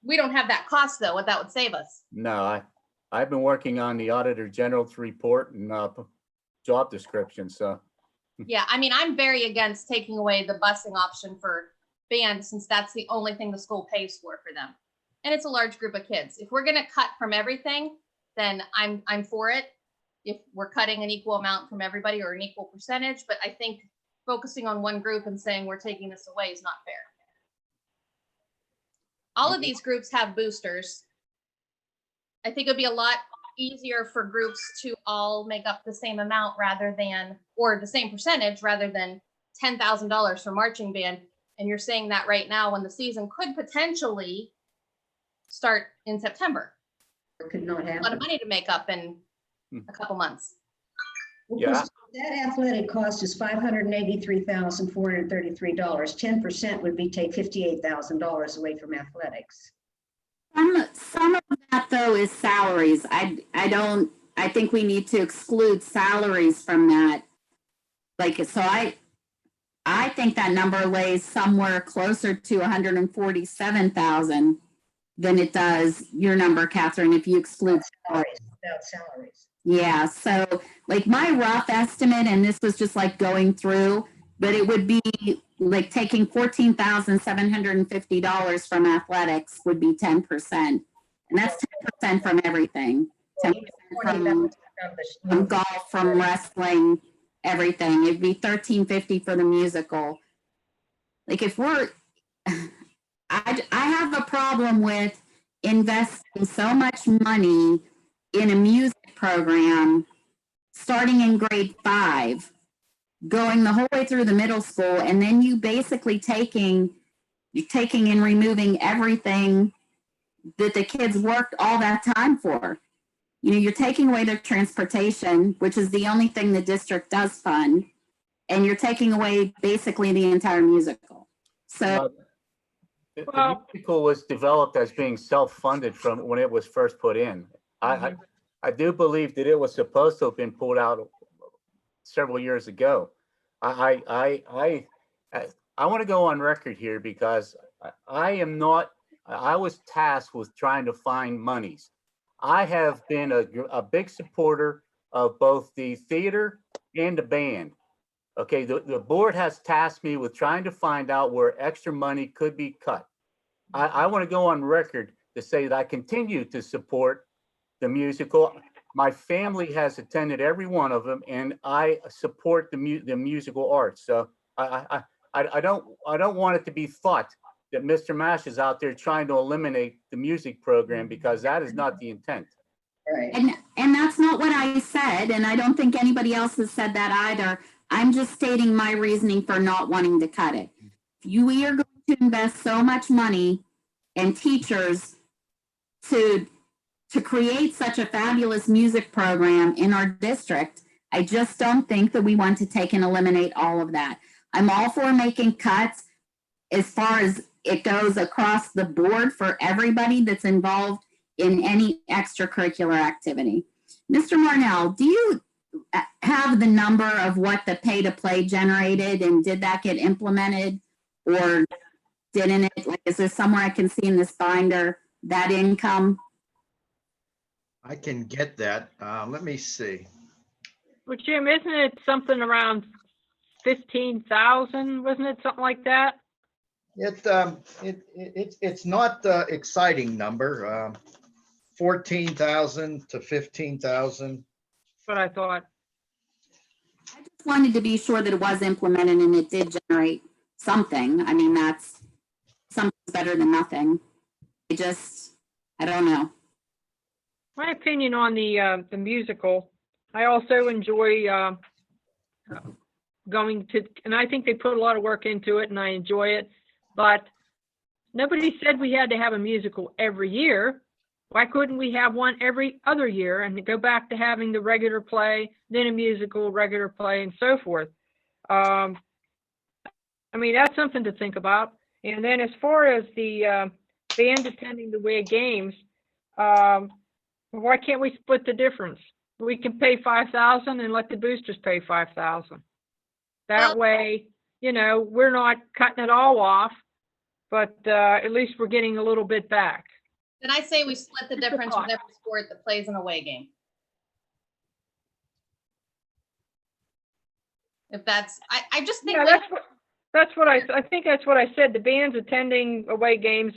I: we don't have that cost though, what that would save us?
A: No, I've been working on the Auditor General's report and job description, so.
I: Yeah, I mean, I'm very against taking away the busing option for band since that's the only thing the school pays for them. And it's a large group of kids. If we're gonna cut from everything, then I'm for it. If we're cutting an equal amount from everybody or an equal percentage, but I think focusing on one group and saying we're taking this away is not fair. All of these groups have boosters. I think it'd be a lot easier for groups to all make up the same amount rather than, or the same percentage rather than $10,000 for marching band. And you're saying that right now when the season could potentially start in September.
H: It could not happen.
I: A lot of money to make up in a couple months.
A: Yeah.
H: That athletic cost is $583,433. 10% would be take $58,000 away from athletics.
E: Some of that though is salaries. I think we need to exclude salaries from that. So I think that number lays somewhere closer to 147,000 than it does your number, Catherine, if you exclude salaries.
H: Without salaries.
E: Yeah, so like my rough estimate, and this was just like going through, but it would be like taking $14,750 from athletics would be 10%. And that's 10% from everything. 10% from golf, from wrestling, everything. It'd be $13.50 for the musical. Like if we're, I have a problem with investing so much money in a music program starting in grade 5, going the whole way through the middle school, and then you basically taking and removing everything that the kids worked all that time for. You know, you're taking away their transportation, which is the only thing the district does fund, and you're taking away basically the entire musical. So
A: The musical was developed as being self-funded from when it was first put in. I do believe that it was supposed to have been pulled out several years ago. I want to go on record here because I was tasked with trying to find monies. I have been a big supporter of both the theater and the band. Okay, the board has tasked me with trying to find out where extra money could be cut. I want to go on record to say that I continue to support the musical. My family has attended every one of them, and I support the musical arts. So I don't want it to be thought that Mr. Mash is out there trying to eliminate the music program, because that is not the intent.
H: Right.
E: And that's not what I said, and I don't think anybody else has said that either. I'm just stating my reasoning for not wanting to cut it. We are going to invest so much money and teachers to create such a fabulous music program in our district. I just don't think that we want to take and eliminate all of that. I'm all for making cuts as far as it goes across the board for everybody that's involved in any extracurricular activity. Mr. Marnell, do you have the number of what the pay to play generated, and did that get implemented or didn't it? Like, is there somewhere I can see in this binder that income?
G: I can get that. Let me see.
D: Well, Jim, isn't it something around 15,000? Wasn't it something like that?
G: It's not the exciting number, 14,000 to 15,000.
D: That's what I thought.
E: I just wanted to be sure that it was implemented and it did generate something. I mean, that's something better than nothing. I don't know.
D: My opinion on the musical, I also enjoy going to, and I think they put a lot of work into it, and I enjoy it. But nobody said we had to have a musical every year. Why couldn't we have one every other year and go back to having the regular play, then a musical, regular play, and so forth? I mean, that's something to think about. And then as far as the band attending the WIG games, why can't we split the difference? We can pay $5,000 and let the boosters pay $5,000. That way, you know, we're not cutting it all off, but at least we're getting a little bit back.
I: Then I say we split the difference with every sport that plays an away game. If that's, I just think.
D: Yeah, that's what I think that's what I said. The bands attending away games,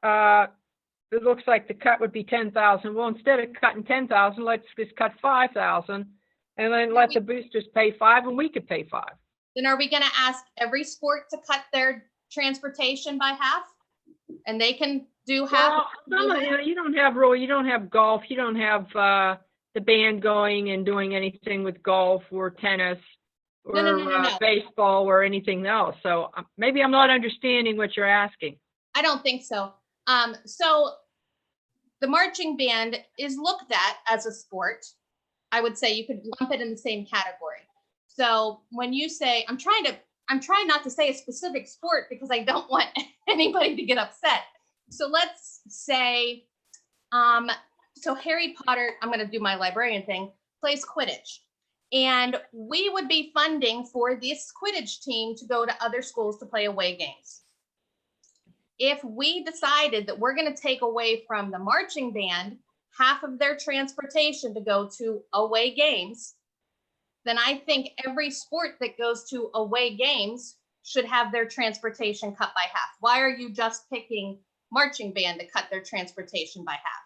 D: it looks like the cut would be 10,000. Well, instead of cutting 10,000, let's just cut 5,000, and then let the boosters pay 5, and we could pay 5.
I: Then are we going to ask every sport to cut their transportation by half, and they can do half?
D: Well, you don't have golf. You don't have the band going and doing anything with golf or tennis or
I: No.
D: baseball or anything else. So maybe I'm not understanding what you're asking.
I: I don't think so. So the marching band is looked at as a sport. I would say you could lump it in the same category. So when you say, I'm trying not to say a specific sport because I don't want anybody to get upset. So let's say, so Harry Potter, I'm going to do my librarian thing, plays Quidditch. And we would be funding for this Quidditch team to go to other schools to play away games. If we decided that we're going to take away from the marching band half of their transportation to go to away games, then I think every sport that goes to away games should have their transportation cut by half? Why are you just picking marching band to cut their transportation by half?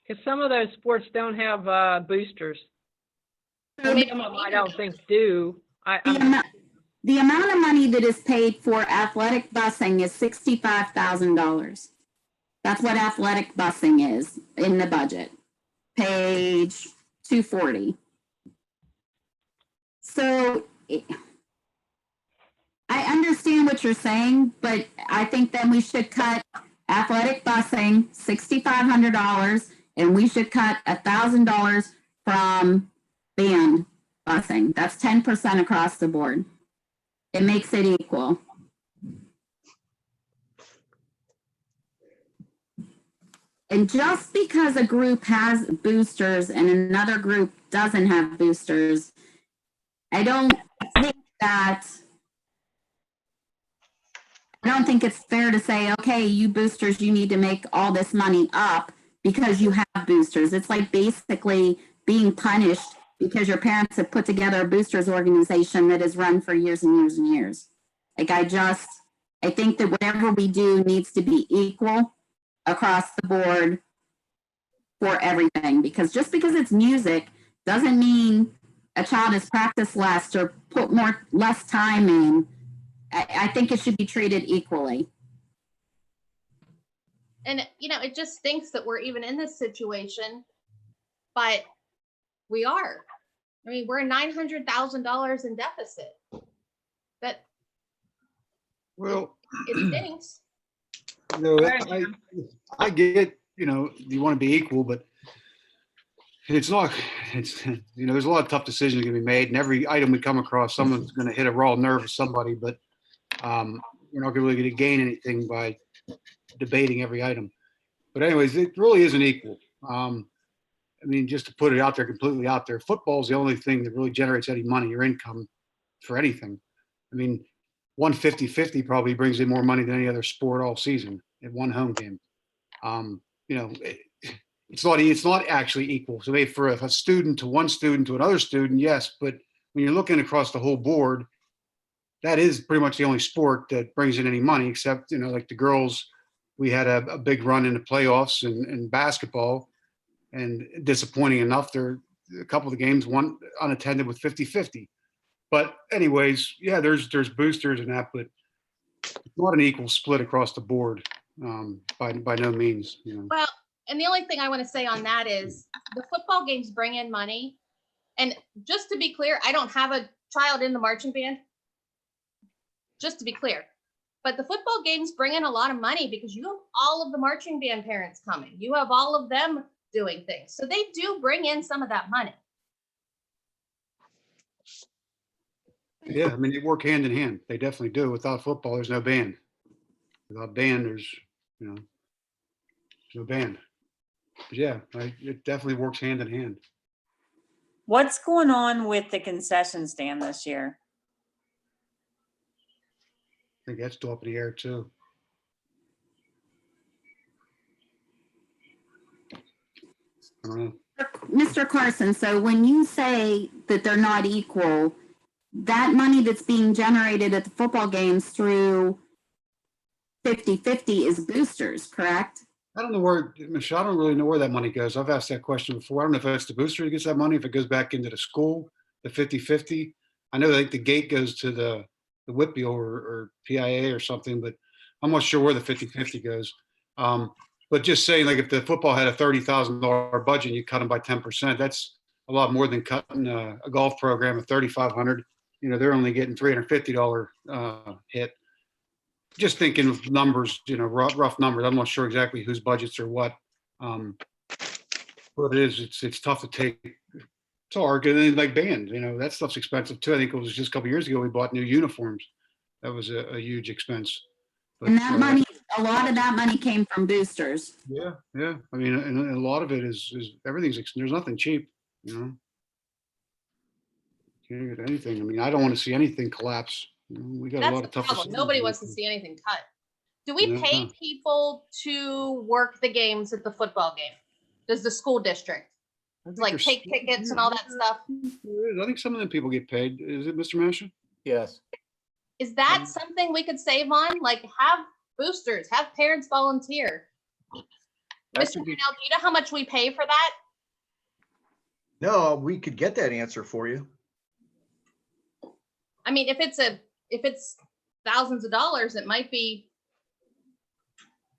D: Because some of those sports don't have boosters.
E: So
I: Maybe
D: Some of them I don't think do.
E: the amount of money that is paid for athletic busing is $65,000. That's what athletic busing is in the budget. Page 240. So I understand what you're saying, but I think then we should cut athletic busing, $6,500, and we should cut $1,000 from band busing. That's 10% across the board. It makes it equal. And just because a group has boosters and another group doesn't have boosters, I don't think it's fair to say, okay, you boosters, you need to make all this money up because you have boosters. It's like basically being punished because your parents have put together a boosters organization that has run for years and years and years. Like I think that whatever we do needs to be equal across the board for everything, because just because it's music doesn't mean a child has practiced less or put less time in. I think it should be treated equally.
I: And, it just stinks that we're even in this situation, but we are. I mean, we're $900,000 in deficit.
K: Well,
I: It stinks.
K: I get, you want to be equal, but there's a lot of tough decisions going to be made, and every item we come across, someone's going to hit a raw nerve with somebody, but we're not really going to gain anything by debating every item. But anyways, it really isn't equal. Just to put it out there, completely out there, football is the only thing that really generates any money or income for anything. 150-50 probably brings in more money than any other sport all season in one home game. It's not actually equal. So maybe for a student to one student to another student, yes, but when you're looking across the whole board, that is pretty much the only sport that brings in any money, except, like the girls, we had a big run in the playoffs in basketball, and disappointing enough, a couple of the games won unattended with 50-50. But anyways, yeah, there's boosters and that, but it's not an equal split across the board, by no means.
I: Well, and the only thing I want to say on that is the football games bring in money. And just to be clear, I don't have a child in the marching band. Just to be clear. But the football games bring in a lot of money because you have all of the marching band parents coming. You have all of them doing things. So they do bring in some of that money.
K: Yeah, they work hand in hand. They definitely do. Without football, there's no band. Without band, there's no band. But yeah, it definitely works hand in hand.
L: What's going on with the concession stand this year?
K: I think that's still up in the air too. I don't know.
E: Mr. Carson, so when you say that they're not equal, that money that's being generated at the football games through 50-50 is boosters, correct?
K: I don't know where, Michelle, I don't really know where that money goes. I've asked that question before. I don't know if that's the booster that gets that money, if it goes back into the school, the 50-50. I know the gate goes to the Whitby or PIA or something, but I'm not sure where the 50-50 goes. But just saying, like if the football had a $30,000 budget and you cut them by 10%, that's a lot more than cutting a golf program at $3,500. They're only getting $350 hit. Just thinking of numbers, rough numbers. I'm not sure exactly whose budgets are what. But it's tough to take. It's hard. And then like bands, that stuff's expensive too. I think it was just a couple of years ago we bought new uniforms. That was a huge expense. But,
E: and that money, a lot of that money came from boosters.
K: Yeah. And a lot of it is everything's, there's nothing cheap, Can't get anything. I don't want to see anything collapse. We got
I: That's
K: a lot
I: the
K: of tough
I: problem.
K: decisions.
I: Nobody wants to see anything cut. Do we pay people to work the games at the football game? Does the school district like take tickets and all that stuff?
K: I think some of them people get paid. Is it, Mr. Masha?
A: Yes.
I: Is that something we could save on? Like have boosters, have parents volunteer.
A: That
I: Mr.
A: should be,
I: Brunel, do you know how much we pay for that?
G: No, we could get that answer for you.
I: I mean, if it's thousands of dollars, it might be.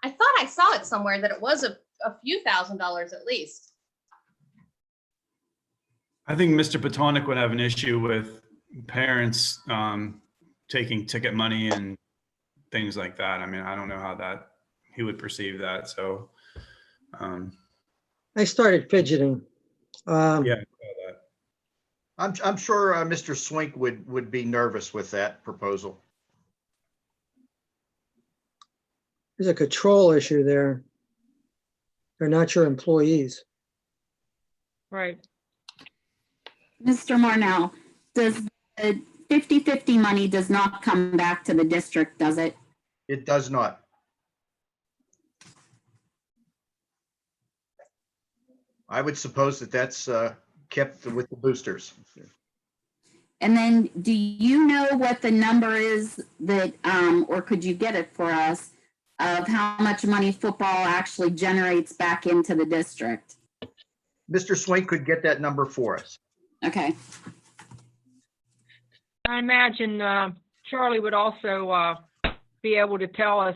I: I thought I saw it somewhere that it was a few $1,000s at least.
J: I think Mr. Potonik would have an issue with parents taking ticket money and things like that. I mean, I don't know how that he would perceive that. So,
B: I started fidgeting.
J: yeah.
G: I'm sure Mr. Swink would be nervous with that proposal.
B: There's a control issue there. They're not your employees.
D: Right.
E: Mr. Marnell, does the 50/50 money does not come back to the district, does it?
G: It does not. I would suppose that that's kept with the boosters.
E: And then do you know what the number is that, or could you get it for us, of how much money football actually generates back into the district?
G: Mr. Swink could get that number for us.
E: Okay.
D: I imagine Charlie would also be able to tell us,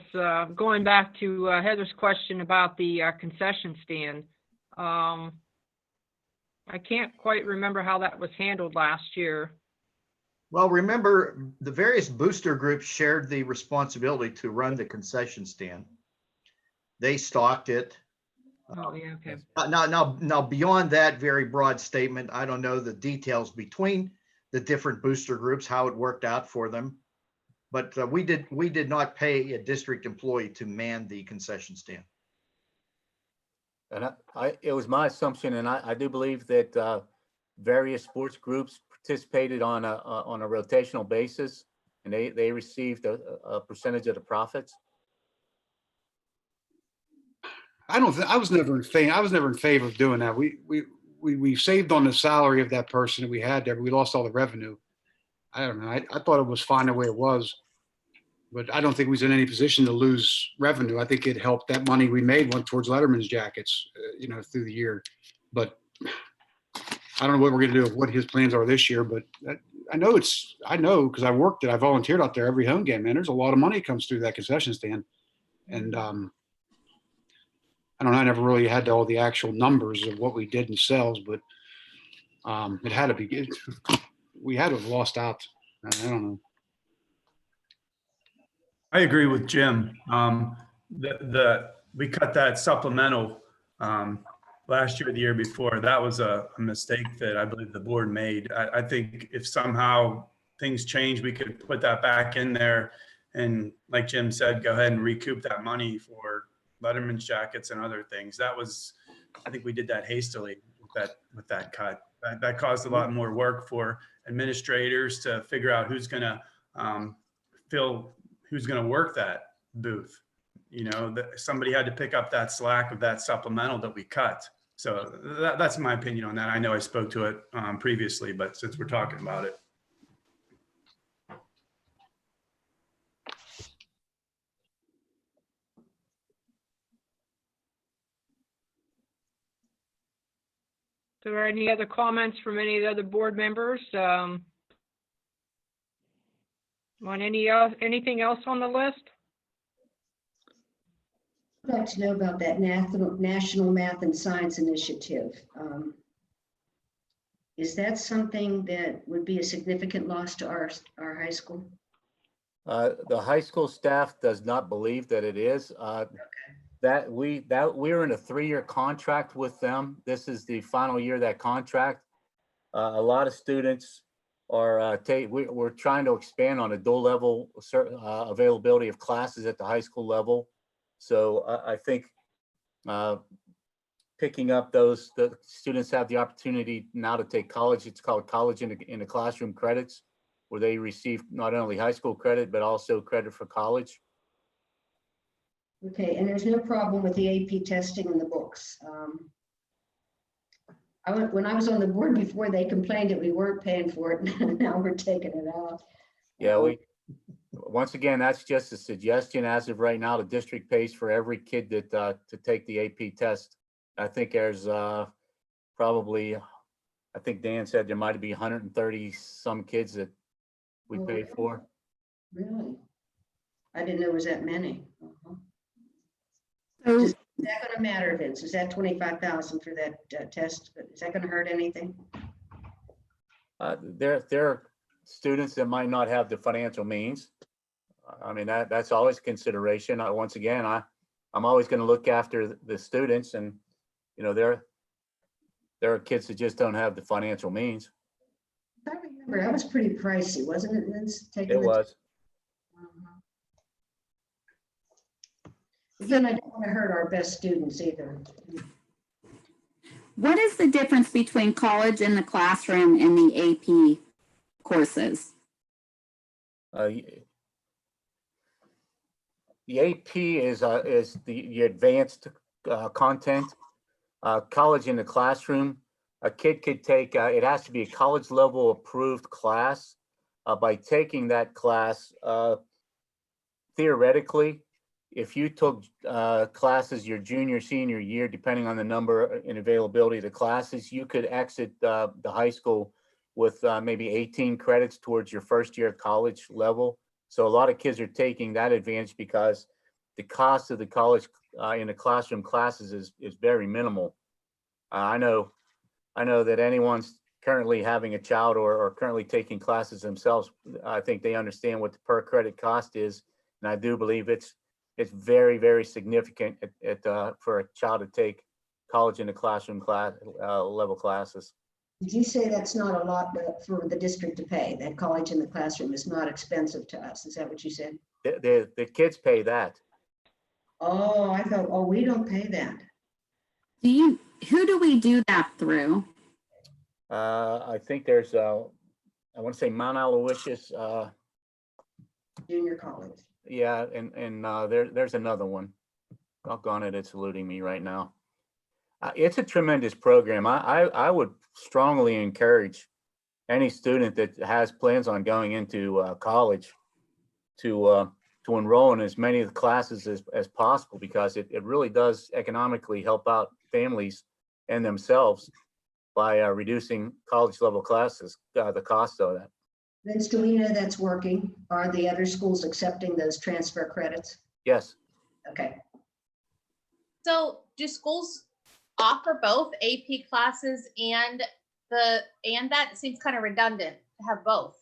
D: going back to Heather's question about the concession stand. I can't quite remember how that was handled last year.
G: Well, remember, the various booster groups shared the responsibility to run the concession stand. They stocked it.
D: Oh, yeah, okay.
G: Now, beyond that very broad statement, I don't know the details between the different booster groups, how it worked out for them. But we did not pay a district employee to man the concession stand.
A: and it was my assumption, and I do believe that various sports groups participated on a rotational basis, and they received a percentage of the profits.
K: I was never in favor of doing that. We saved on the salary of that person that we had there, but we lost all the revenue. I don't know. I thought it was fine the way it was, but I don't think we was in any position to lose revenue. I think it helped. That money we made went towards Letterman's jackets, through the year. But I don't know what we're going to do, what his plans are this year, but I know because I worked it. I volunteered out there every home game, man. There's a lot of money comes through that concession stand. And I don't know, I never really had all the actual numbers of what we did in sales, but it had to be, we had to have lost out. I don't know.
J: I agree with Jim. We cut that supplemental last year, the year before. That was a mistake that I believe the board made. I think if somehow things change, we could put that back in there. And like Jim said, go ahead and recoup that money for Letterman's jackets and other things. I think we did that hastily with that cut. That caused a lot more work for administrators to figure out who's going to work that booth. Somebody had to pick up that slack of that supplemental that we cut. So that's my opinion on that. I know I spoke to it previously, but since we're talking about it.
D: So are any other comments from any of the other board members? On anything else on the list?
H: I'd like to know about that National Math and Science Initiative. Is that something that would be a significant loss to our high school?
A: The high school staff does not believe that it is. That we're in a 3-year contract with them. This is the final year of that contract. A lot of students are we're trying to expand on a dual level availability of classes at the high school level. So I think picking up the students have the opportunity now to take college. It's called college in the classroom credits, where they receive not only high school credit, but also credit for college.
H: Okay, and there's no problem with the AP testing in the books. When I was on the board before, they complained that we weren't paying for it, and now we're taking it out.
A: Yeah, Once again, that's just a suggestion. As of right now, the district pays for every kid that, to take the AP test. I think there's, probably, I think Dan said there might be 130 some kids that we
H: Oh,
A: pay
H: really?
A: for.
H: Really? I didn't know it was that many. Uh-huh.
E: So
H: Is that gonna matter, Vince? Is that 25,000 for that test? Is that gonna hurt anything?
A: There are students that might not have the financial means. I mean, that's always a consideration. Once again, I'm always going to look after the students, and you know, there are kids that just don't have the financial means.
H: I remember that was pretty pricey, wasn't it, Vince?
A: It was.
H: Uh-huh. Again, I don't want to hurt our best students either.
E: what is the difference between college in the classroom and the AP courses?
A: The AP is the advanced content. College in the classroom, a kid could take, it has to be a college level approved class. By taking that class, theoretically, if you took classes your junior, senior year, depending on the number and availability of the classes, you could exit the high school with maybe 18 credits towards your first year college level. So a lot of kids are taking that advantage because the cost of the college in the classroom classes is very minimal. I know that anyone's currently having a child or currently taking classes themselves, I think they understand what the per credit cost is. And I do believe it's very, very significant for a child to take college in the classroom class level classes.
H: Did you say that's not a lot for the district to pay? That college in the classroom is not expensive to us? Is that what you said?
A: The kids pay that.
H: Oh, I thought, oh, we don't pay that.
E: Who do we do that through?
A: I think there's, I want to say Mount Aloysius.
H: Junior college.
A: Yeah, and there's another one. Doggone it, it's eluding me right now. It's a tremendous program. I would strongly encourage any student that has plans on going into college to enroll in as many of the classes as possible, because it really does economically help out families and themselves by reducing college level classes, the cost of that.
H: Vince, do we know that's working? Are the other schools accepting those transfer credits?
A: Yes.
H: Okay.
I: So do schools offer both AP classes and that? It seems kind of redundant to have both.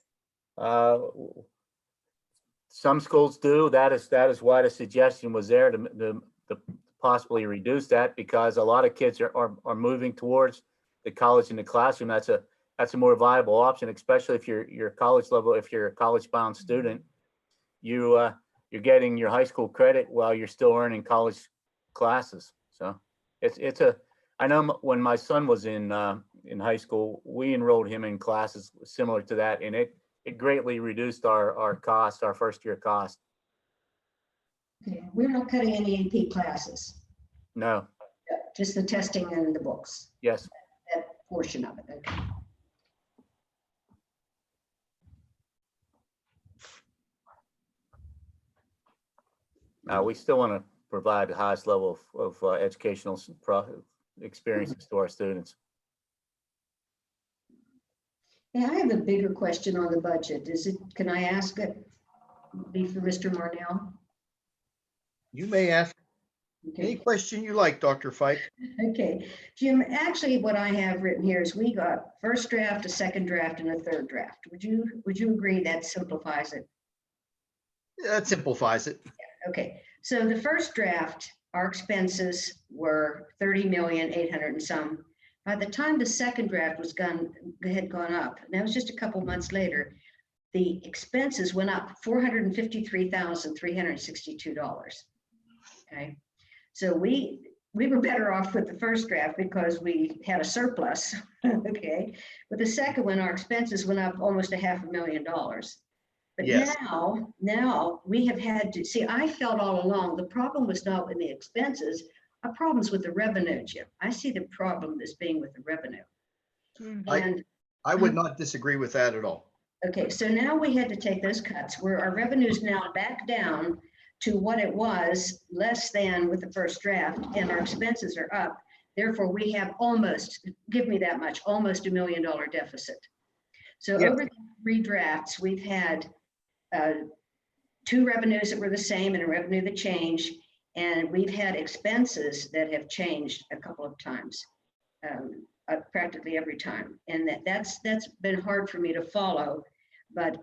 A: Some schools do. That is why the suggestion was there to possibly reduce that, because a lot of kids are moving towards the college in the classroom. That's a more viable option, especially if you're college level. If you're a college bound student, you're getting your high school credit while you're still earning college classes. So I know when my son was in high school, we enrolled him in classes similar to that, and it greatly reduced our cost, our first year cost.
H: Okay. We're not cutting any AP classes,
A: No.
H: just the testing and the books.
A: Yes.
H: That portion of it. Okay.
A: We still want to provide the highest level of educational experiences to our students.
H: Yeah, I have a bigger question on the budget. Can I ask it? Be for Mr. Marnell?
G: You may ask any
H: Okay.
G: question you like, Dr. Fike.
H: Okay, Jim, actually what I have written here is we got first draft, a second draft, and a third draft. Would you agree that simplifies it?
G: That simplifies it.
H: Okay, so the first draft, our expenses were 30,800,000 and some. By the time the second draft had gone up, and that was just a couple months later, the expenses went up $453,362. Okay, so we were better off with the first draft because we had a surplus. Okay, but the second one, our expenses went up almost $500,000. But
G: Yes.
H: now we have had to see, I felt all along, the problem was not with the expenses, our problem's with the revenue, Jim. I see the problem as being with the revenue. And
G: I would not disagree with that at all.
H: Okay, so now we had to take those cuts where our revenue's now back down to what it was, less than with the first draft, and our expenses are up. Therefore, we have almost, give me that much, almost $1 million deficit. So
G: Yeah.
H: over the 3 drafts, we've had 2 revenues that were the same and a revenue that changed. And we've had expenses that have changed a couple of times, practically every time. And that's been hard for me to follow. But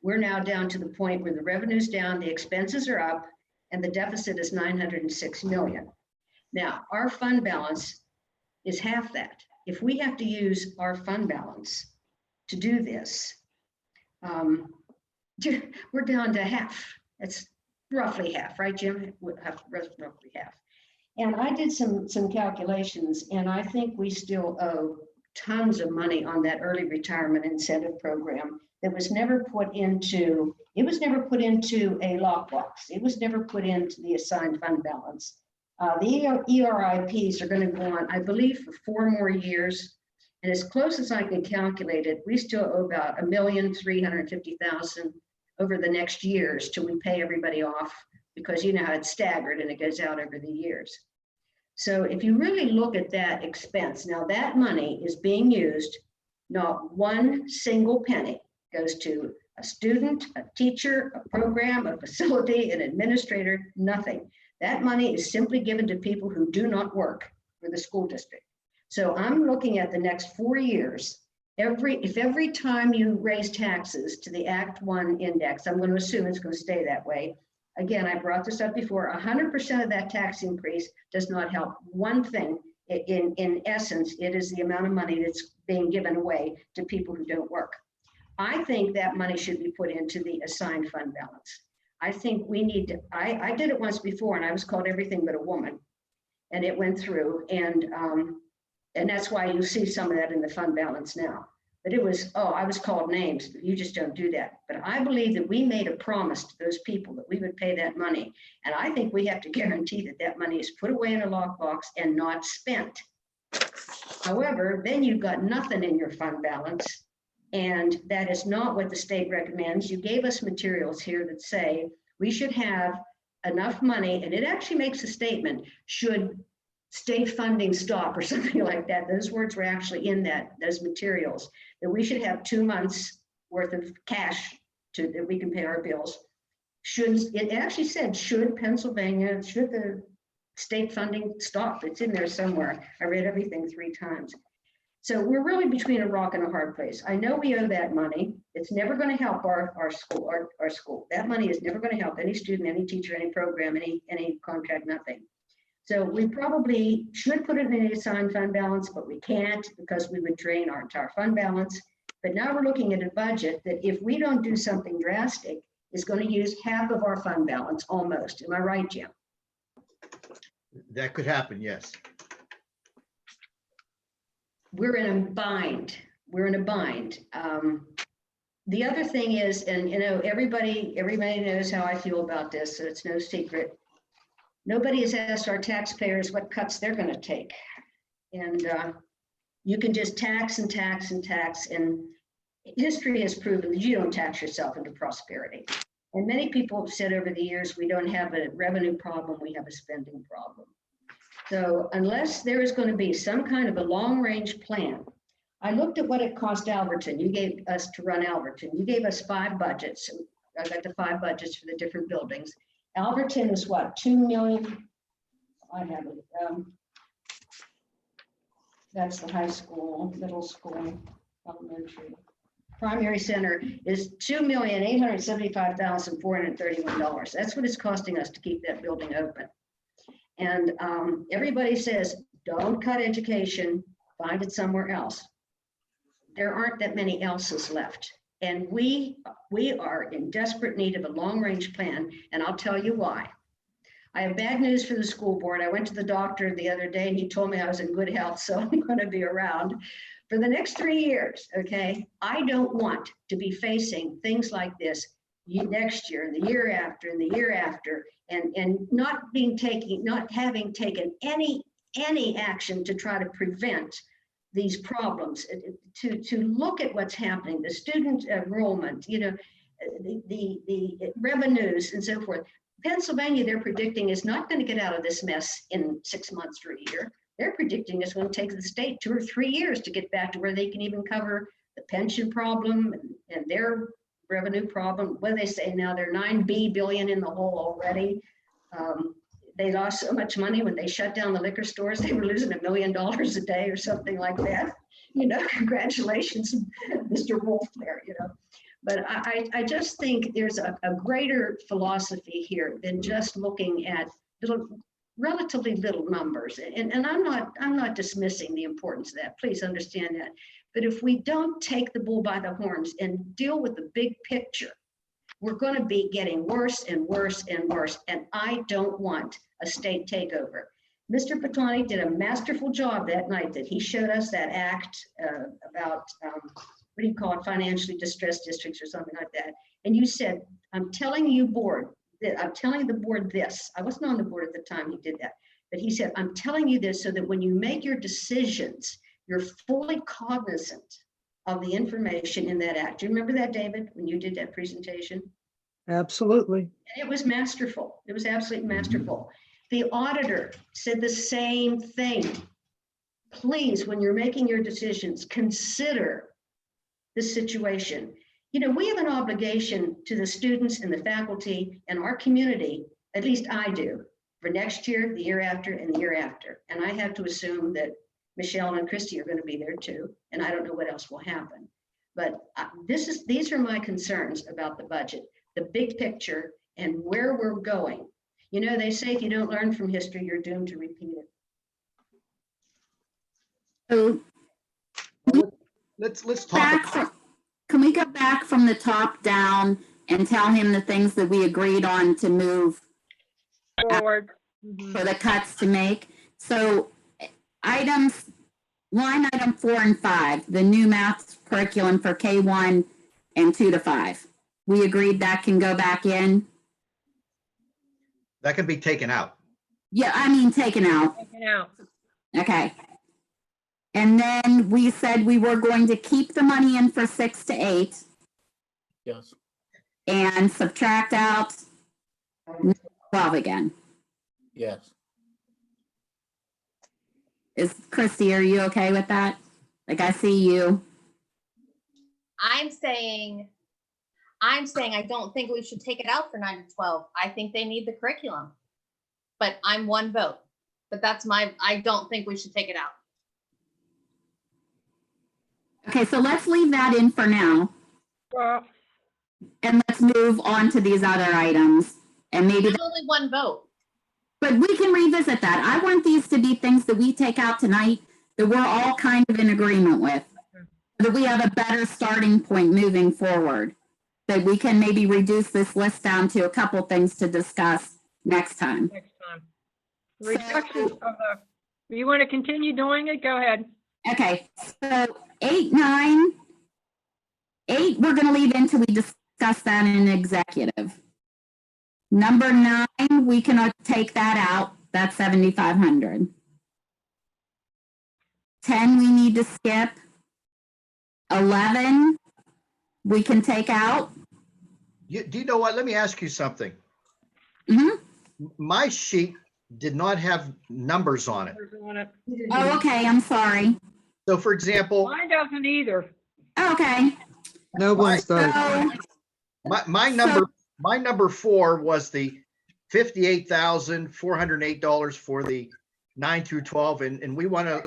H: we're now down to the point where the revenue's down, the expenses are up, and the deficit is 906 million. Now, our fund balance is half that. If we have to use our fund balance to do this, we're down to half. It's roughly half, right, Jim? Roughly half. And I did some calculations, and I think we still owe tons of money on that early retirement incentive program that was never put into, it was never put into a lockbox. It was never put into the assigned fund balance. The ERIPs are going to go on, I believe, for 4 more years. And as close as I can calculate it, we still owe about $1,350,000 over the next years till we pay everybody off, because you know how it's staggered and it goes out over the years. So if you really look at that expense, now that money is being used, not one single penny goes to a student, a teacher, a program, a facility, an administrator, nothing. That money is simply given to people who do not work for the school district. So I'm looking at the next 4 years. If every time you raise taxes to the Act 1 index, I'm going to assume it's going to stay that way. Again, I brought this up before, 100% of that tax increase does not help one thing. In essence, it is the amount of money that's being given away to people who don't work. I think that money should be put into the assigned fund balance. I think we need to, I did it once before and I was called everything but a woman, and it went through, and that's why you see some of that in the fund balance now. But it was, oh, I was called names, but you just don't do that. But I believe that we made a promise to those people that we would pay that money. And I think we have to guarantee that that money is put away in a lockbox and not spent. However, then you've got nothing in your fund balance. And that is not what the state recommends. You gave us materials here that say we should have enough money, and it actually makes a statement, should state funding stop or something like that. Those words were actually in those materials, that we should have 2 months worth of cash that we can pay our bills. It actually said, should Pennsylvania, should the state funding stop? It's in there somewhere. I read everything 3 times. So we're really between a rock and a hard place. I know we owe that money. It's never going to help our school. That money is never going to help any student, any teacher, any program, any contract, nothing. So we probably should put it in the assigned fund balance, but we can't because we would drain our entire fund balance. But now we're looking at a budget that, if we don't do something drastic, is going to use half of our fund balance almost. Am I right, Jim?
G: That could happen, yes.
H: We're in a bind. We're in a bind. The other thing is, and you know, everybody knows how I feel about this, so it's no secret. Nobody has asked our taxpayers what cuts they're going to take. And you can just tax and tax and tax. And history has proven that you don't tax yourself into prosperity. And many people have said over the years, we don't have a revenue problem, we have a spending problem. So unless there is going to be some kind of a long-range plan, I looked at what it cost Alberton. You gave us to run Alberton. You gave us 5 budgets. I got the 5 budgets for the different buildings. Alberton is what, 2 million? I have it. That's the high school, middle school, elementary. Primary center is $2,875,431. That's what it's costing us to keep that building open. And everybody says, don't cut education, find it somewhere else. There aren't that many else's left. And we are in desperate need of a long-range plan, and I'll tell you why. I have bad news for the school board. I went to the doctor the other day, and he told me I was in good health, so I'm going to be around for the next 3 years, okay? I don't want to be facing things like this next year, and the year after, and the year after, and not having taken any action to try to prevent these problems, to look at what's happening, the student enrollment, the revenues and so forth. Pennsylvania, they're predicting, is not going to get out of this mess in 6 months or a year. They're predicting it's going to take the state 2 or 3 years to get back to where they can even cover the pension problem and their revenue problem. What do they say now? They're $9 billion in the hole already. They lost so much money when they shut down the liquor stores. They were losing $1 million a day or something like that. Congratulations, Mr. Wolf there, But I just think there's a greater philosophy here than just looking at relatively little numbers. And I'm not dismissing the importance of that. Please understand that. But if we don't take the bull by the horns and deal with the big picture, we're going to be getting worse and worse and worse. And I don't want a state takeover. Mr. Patani did a masterful job that night that he showed us that act about, what do you call it, financially distressed districts or something like that. And you said, I'm telling you, board, that I'm telling the board this. I wasn't on the board at the time he did that. But he said, I'm telling you this so that when you make your decisions, you're fully cognizant of the information in that act. Do you remember that, David, when you did that presentation?
B: Absolutely.
H: And it was masterful. It was absolutely masterful. The auditor said the same thing. Please, when you're making your decisions, consider the situation. We have an obligation to the students and the faculty and our community, at least I do, for next year, the year after, and the year after. And I have to assume that Michelle and Christy are going to be there too. And I don't know what else will happen. But these are my concerns about the budget, the big picture and where we're going. They say if you don't learn from history, you're doomed to repeat it.
E: So
G: Let's talk.
E: Can we go back from the top down and tell him the things that we agreed on to move
D: Forward.
E: for the cuts to make? So line item 4 and 5, the new math curriculum for K1 and 2 to 5. We agreed that can go back in.
G: That can be taken out.
E: Yeah, I mean, taken out.
D: Taken out.
E: Okay. And then we said we were going to keep the money in for 6 to 8
A: Yes.
E: and subtract out 12 again.
A: Yes.
E: Christy, are you okay with that? Like, I see you.
I: I'm saying I don't think we should take it out for 9 to 12. I think they need the curriculum. But I'm one vote. But I don't think we should take it out.
E: Okay, so let's leave that in for now.
D: Well,
E: And let's move on to these other items. And maybe,
I: There's only one vote.
E: but we can revisit that. I want these to be things that we take out tonight that we're all kind of in agreement with. That we have a better starting point moving forward. That we can maybe reduce this list down to a couple things to discuss next time.
D: next time. Reduction of you want to continue doing it? Go ahead.
E: Okay, so 8, 9, 8, we're gonna leave until we discuss that in executive. Number 9, we can take that out, that's 7,500. 10, we need to skip. 11, we can take out.
G: Do you know what? Let me ask you something.
E: Mhm.
G: My sheet did not have numbers on it.
E: Oh, okay, I'm sorry.
G: So for example,
D: Mine doesn't either.
E: Okay,
B: No one's done.
E: so,
G: my number 4 was the $58,408 for the 9 through 12, and we want to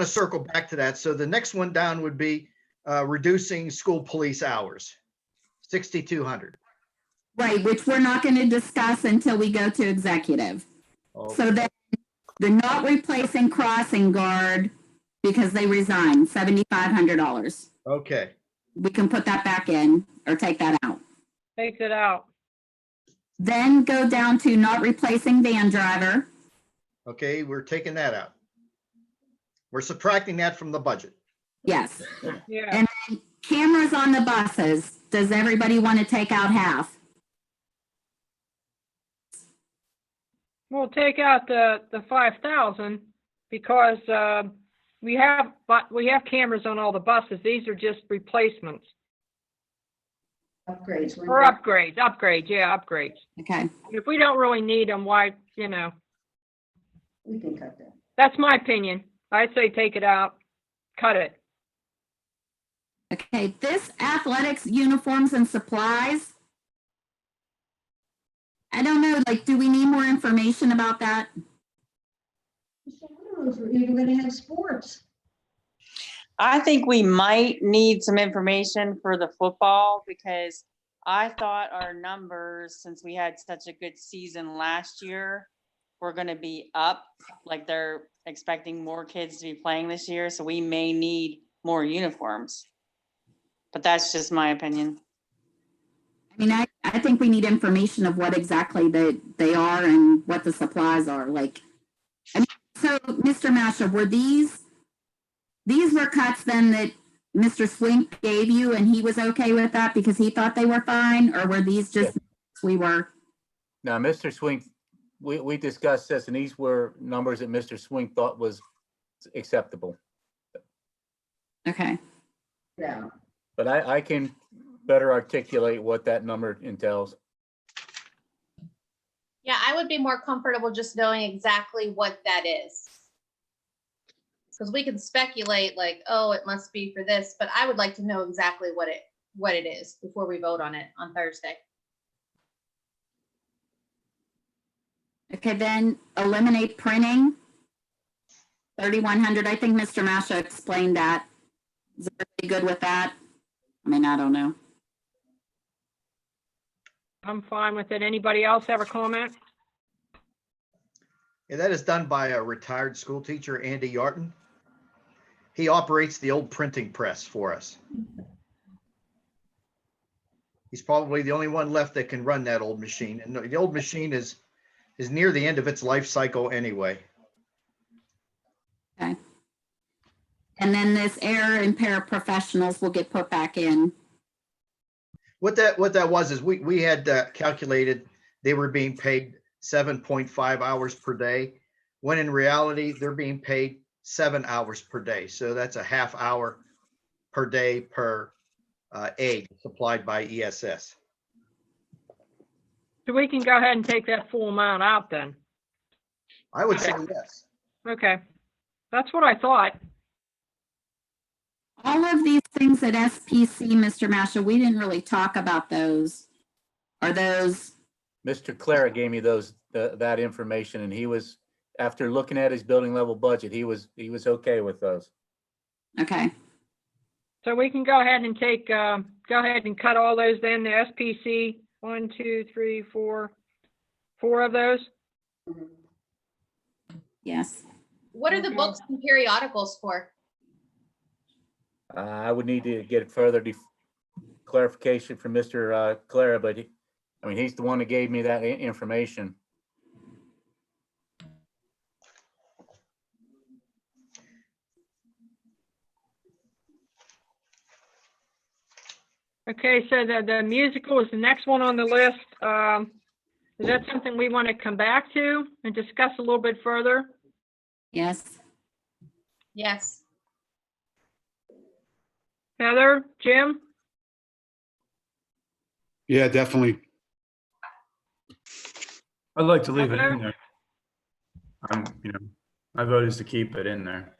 G: circle back to that. So the next one down would be reducing school police hours, 6,200.
E: right, which we're not gonna discuss until we go to executive.
G: Okay.
E: So then the not replacing crossing guard because they resigned, $7,500.
G: Okay.
E: We can put that back in or take that out.
D: Takes it out.
E: Then go down to not replacing van driver.
G: Okay, we're taking that out. We're subtracting that from the budget.
E: Yes.
D: Yeah.
E: And then cameras on the buses. Does everybody want to take out half?
D: We'll take out the 5,000 because we have cameras on all the buses. These are just replacements
H: Upgrades. weren't
D: or
H: they?
D: upgrades. Yeah, upgrades.
E: Okay,
D: If we don't really need them, why, you know,
H: We can cut that.
D: that's my opinion. I'd say take it out, cut it.
E: okay, this athletics uniforms and supplies. I don't know, like, do we need more information about that?
H: So I don't know if we're even gonna have sports.
L: I think we might need some information for the football because I thought our numbers, since we had such a good season last year, were gonna be up, like they're expecting more kids to be playing this year, so we may need more uniforms. But that's just my opinion.
E: I mean, I think we need information of what exactly they are and what the supplies are, like. I mean, so, Mr. Masha, were these were cuts then that Mr. Swink gave you and he was okay with that because he thought they were fine, or were these just, we were?
A: Now, Mr. Swink, we discussed this, and these were numbers that Mr. Swink thought was acceptable.
E: Okay,
H: Yeah.
A: But I can better articulate what that number entails.
I: Yeah, I would be more comfortable just knowing exactly what that is. Because we can speculate like, oh, it must be for this, but I would like to know exactly what it is before we vote on it on Thursday.
E: okay, then eliminate printing. 3,100, I think Mr. Masha explained that. Is everybody good with that? I mean, I don't know.
D: I'm fine with it. Anybody else have a comment?
G: Yeah, that is done by a retired school teacher, Andy Yarton. He operates the old printing press for us. He's probably the only one left that can run that old machine. And the old machine is near the end of its life cycle anyway.
E: Okay. And then this air and paraprofessionals will get put back in.
G: What that was is we had calculated they were being paid 7.5 hours per day, when in reality, they're being paid 7 hours per day. So that's a half hour per day per aid supplied by ESS.
D: So we can go ahead and take that full amount out then.
G: I would say yes.
D: Okay. That's what I thought.
E: All of these things at SPC, Mr. Masha, we didn't really talk about those. Are those,
A: Mr. Clara gave me that information, and he was, after looking at his building level budget, he was okay with those.
E: okay,
D: So we can go ahead and take, go ahead and cut all those then, the SPC, 1, 2, 3, 4 of those.
E: yes.
I: What are the books and periodicals for?
A: I would need to get further clarification from Mr. Clara, but he's the one that gave me that information.
D: Okay, so the musical is the next one on the list. Is that something we want to come back to and discuss a little bit further?
E: Yes.
I: Yes.
D: Heather, Jim?
K: Yeah, definitely.
J: I'd like to leave it in there. My vote is to keep it in there.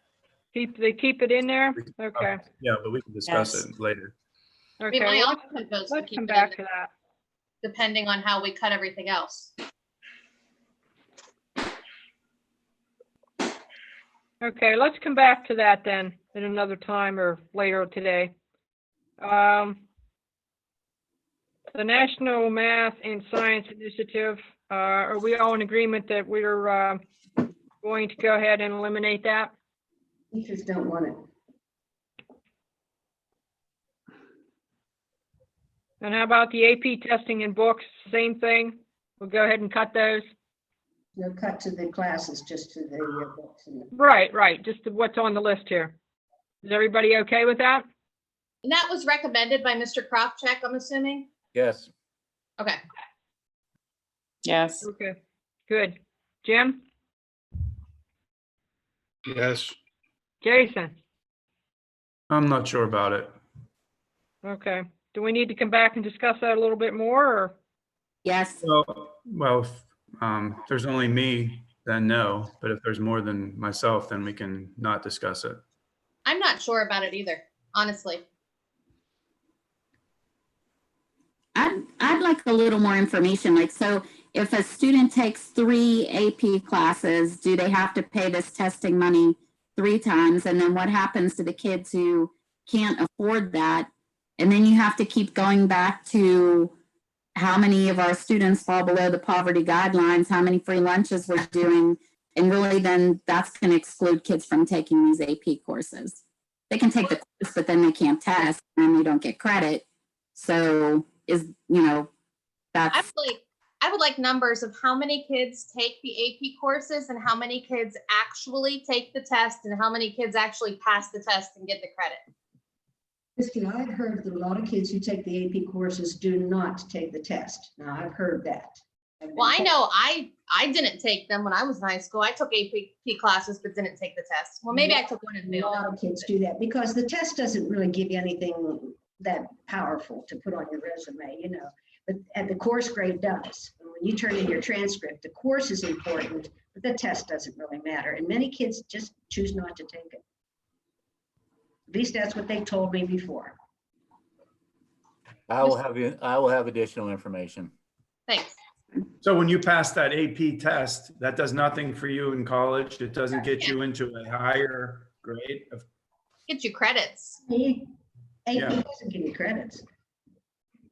D: Keep it in there? Okay,
J: Yeah, but we can discuss
L: Yes.
J: it later.
I: I mean,
D: okay,
I: my
D: let's
I: option votes to keep
D: come
I: it
D: back
I: in
D: to
I: there,
D: that.
I: depending on how we cut everything else.
D: Okay, let's come back to that then at another time or later today. The National Math and Science Initiative, are we all in agreement that we're going to go ahead and eliminate that?
H: Teachers don't want it.
D: And how about the AP testing and books? Same thing? We'll go ahead and cut those?
H: No cut to the classes, just to the books.
D: Right, just what's on the list here. Is everybody okay with that?
I: And that was recommended by Mr. Kropchak, I'm assuming?
A: Yes.
I: Okay.
L: Yes.
D: Okay, good. Jim?
K: Yes.
D: Jason,
J: I'm not sure about it.
D: okay. Do we need to come back and discuss that a little bit more, or?
E: Yes.
J: Well, if there's only me, then no. But if there's more than myself, then we can not discuss it.
I: I'm not sure about it either, honestly.
E: I'd like a little more information. Like, so if a student takes 3 AP classes, do they have to pay this testing money 3 times? And then what happens to the kids who can't afford that? And then you have to keep going back to how many of our students fall below the poverty guidelines, how many free lunches we're doing. And really then that's going to exclude kids from taking these AP courses. They can take the course, but then they can't test and they don't get credit. So that's.
I: I would like numbers of how many kids take the AP courses and how many kids actually take the test and how many kids actually pass the test and get the credit.
H: Christine, I've heard that a lot of kids who take the AP courses do not take the test. Now, I've heard that.
I: Well, I know I didn't take them when I was in high school. I took AP classes, but didn't take the test. Well, maybe I took one and
H: A
I: failed.
H: lot of kids do that because the test doesn't really give you anything that powerful to put on your resume, but and the course grade does. When you turn in your transcript, the course is important, but the test doesn't really matter. And many kids just choose not to take it. At least that's what they told me before.
A: I will have additional information.
I: Thanks.
J: So when you pass that AP test, that does nothing for you in college. It doesn't get you into a higher grade of.
I: Get you credits,
H: AP
J: Yeah.
H: doesn't give you credits.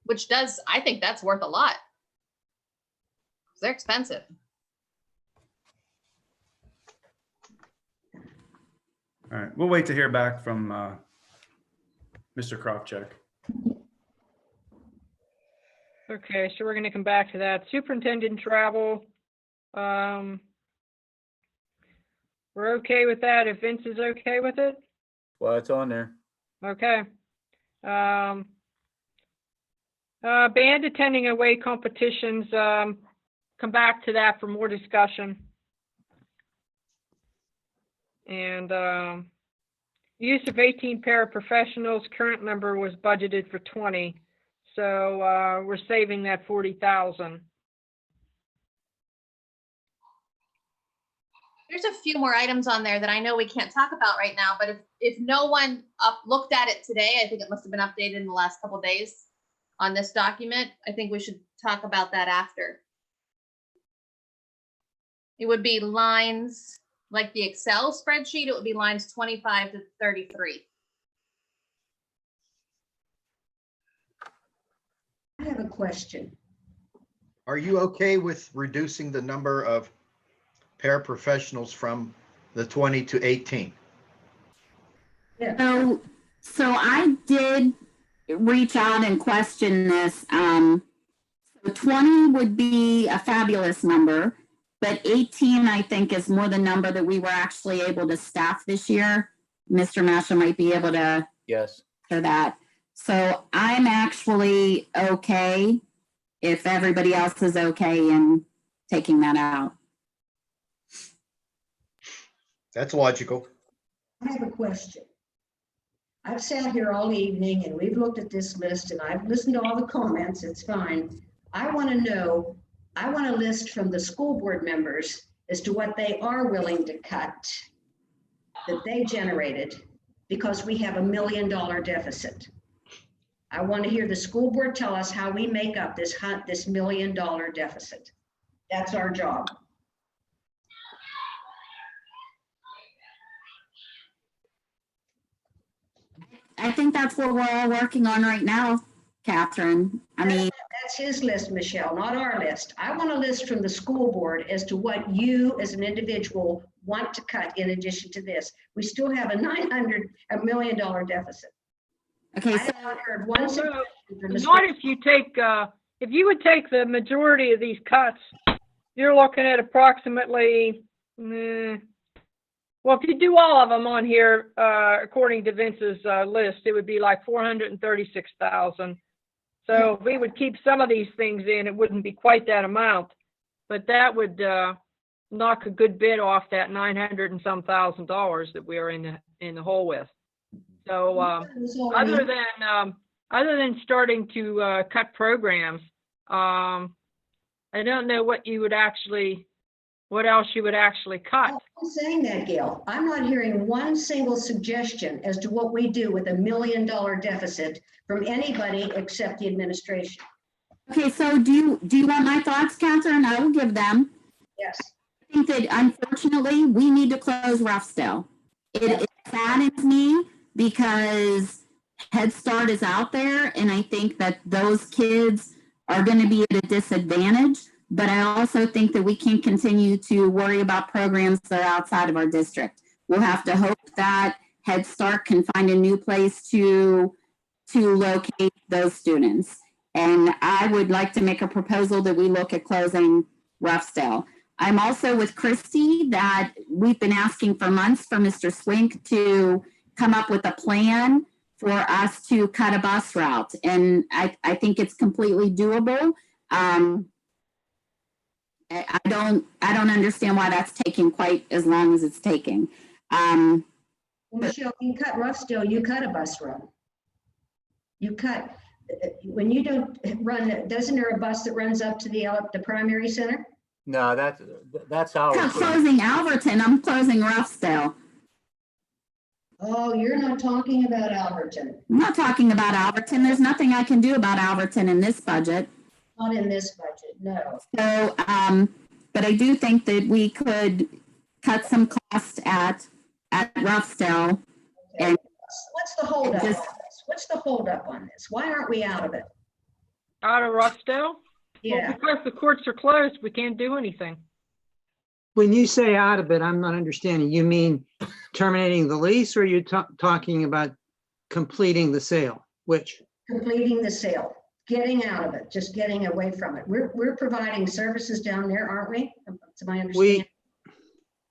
I: which does, I think that's worth a lot. They're expensive.
J: All right, we'll wait to hear back from Mr. Kropchak.
D: Okay, so we're gonna come back to that. Superintendent travel. We're okay with that if Vince is okay with it?
A: Well, it's on there.
D: Okay. Band attending away competitions, come back to that for more discussion. And use of 18 paraprofessionals, current number was budgeted for 20. So we're saving that 40,000.
I: There's a few more items on there that I know we can't talk about right now, but if no one looked at it today, I think it must have been updated in the last couple of days on this document. I think we should talk about that after. It would be lines, like the Excel spreadsheet, it would be lines 25 to 33.
H: I have a question.
G: Are you okay with reducing the number of paraprofessionals from the 20 to 18?
H: Yeah.
E: So I did reach out and question this. So 20 would be a fabulous number, but 18 I think is more the number that we were actually able to staff this year. Mr. Masha might be able to
A: Yes.
E: for that. So I'm actually okay if everybody else is okay in taking that out.
G: That's logical.
H: I have a question. I've sat here all evening and we've looked at this list and I've listened to all the comments. It's fine. I want to know, I want a list from the school board members as to what they are willing to cut that they generated because we have $1 million deficit. I want to hear the school board tell us how we make up this $1 million deficit. That's our job.
E: I think that's what we're all working on right now, Catherine. I mean,
H: That's his list, Michelle, not our list. I want a list from the school board as to what you as an individual want to cut in addition to this. We still have $1 million deficit.
E: okay,
H: I
E: so
H: have not heard one suggestion from the
D: Not
H: school.
D: if you take, if you would take the majority of these cuts, you're looking at approximately, well, if you do all of them on here, according to Vince's list, it would be like 436,000. So if we would keep some of these things in, it wouldn't be quite that amount, but that would knock a good bit off that 900 and some $1,000 that we are in the hole with. So other than starting to cut programs, I don't know what else you would actually cut.
H: I'm saying that, Gail. I'm not hearing one single suggestion as to what we do with $1 million deficit from anybody except the administration.
E: Okay, so do you want my thoughts, Catherine? I will give them.
H: Yes.
E: I think that unfortunately, we need to close Roughdale. It saddens me because Head Start is out there, and I think that those kids are going to be at a disadvantage. But I also think that we can't continue to worry about programs that are outside of our district. We'll have to hope that Head Start can find a new place to locate those students. And I would like to make a proposal that we look at closing Roughdale. I'm also with Christy that we've been asking for months for Mr. Swink to come up with a plan for us to cut a bus route. And I think it's completely doable. I don't understand why that's taking quite as long as it's taking.
H: Michelle, you cut Roughdale, you cut a bus route. You cut, when you don't run, doesn't there a bus that runs up to the primary center?
A: No, that's
E: I'm
A: ours.
E: not closing Alverton, I'm closing Roughdale.
H: Oh, you're not talking about Alberton.
E: I'm not talking about Alverton. There's nothing I can do about Alverton in this budget.
H: Not in this budget, no.
E: So, but I do think that we could cut some costs at Roughdale.
H: Okay.
E: And
H: what's the holdup on
E: just-
H: this? What's the holdup on this? Why aren't we out of it?
D: Out of Roughdale?
H: Yeah.
D: Well, because the courts are closed, we can't do anything.
B: When you say out of it, I'm not understanding. You mean terminating the lease, or are you talking about completing the sale? Which?
H: Completing the sale, getting out of it, just getting away from it. We're providing services down there, aren't we? To my understanding.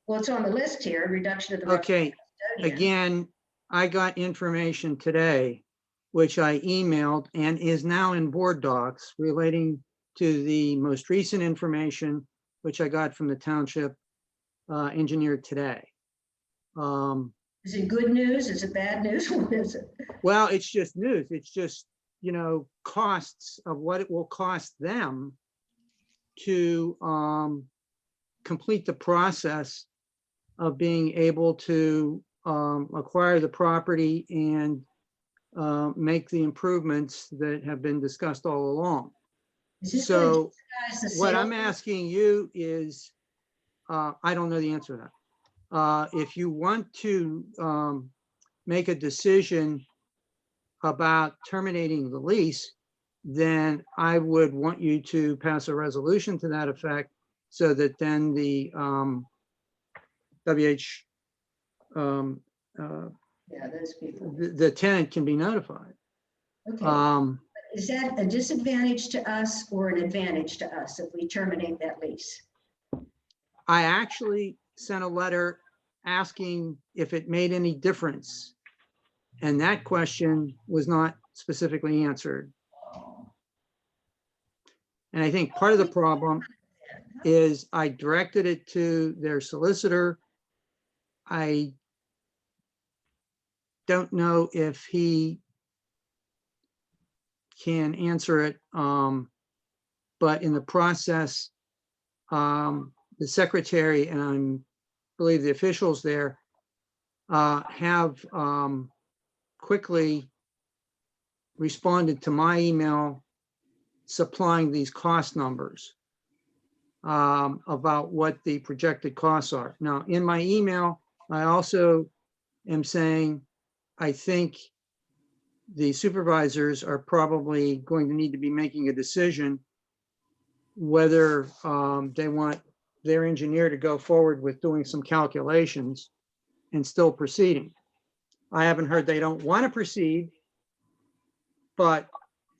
H: Well, it's on the list here, reduction of the.
B: Okay, again, I got information today, which I emailed and is now in board docs relating to the most recent information, which I got from the township engineer today.
H: Is it good news? Is it bad news? What is it?
B: Well, it's just news. It's just, costs of what it will cost them to complete the process of being able to acquire the property and make the improvements that have been discussed all along.
H: Is this
B: So
H: gonna jeopardize the
B: what
H: sale?
B: I'm asking you is, I don't know the answer to that. If you want to make a decision about terminating the lease, then I would want you to pass a resolution to that effect so that then the
H: Yeah, those people.
B: the tenant can be notified.
H: Okay. Is that a disadvantage to us or an advantage to us if we terminate that lease?
B: I actually sent a letter asking if it made any difference. And that question was not specifically answered. And I think part of the problem is I directed it to their solicitor. I don't know if he can answer it. But in the process, the secretary and I believe the officials there have quickly responded to my email supplying these cost numbers about what the projected costs are. Now, in my email, I also am saying, I think the supervisors are probably going to need to be making a decision whether they want their engineer to go forward with doing some calculations and still proceeding. I haven't heard they don't want to proceed, but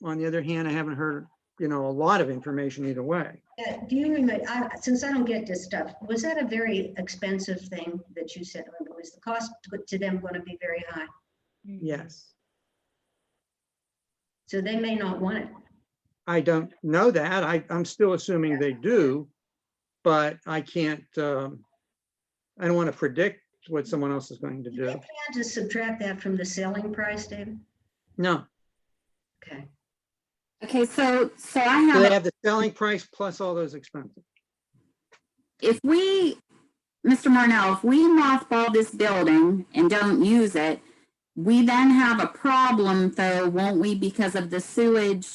B: on the other hand, I haven't heard, a lot of information either way.
H: Do you remember, since I don't get this stuff, was that a very expensive thing that you said? Was the cost to them going to be very high?
B: Yes.
H: So they may not want it.
B: I don't know that. I'm still assuming they do, but I can't, I don't want to predict what someone else is going to
H: Do they
B: do.
H: plan to subtract that from the selling price, David?
B: No,
H: Okay.
E: Okay, so I
B: so
E: have,
B: they have the selling price plus all those expenses.
E: if we, Mr. Marnell, if we mothball this building and don't use it, we then have a problem though, won't we, because of the sewage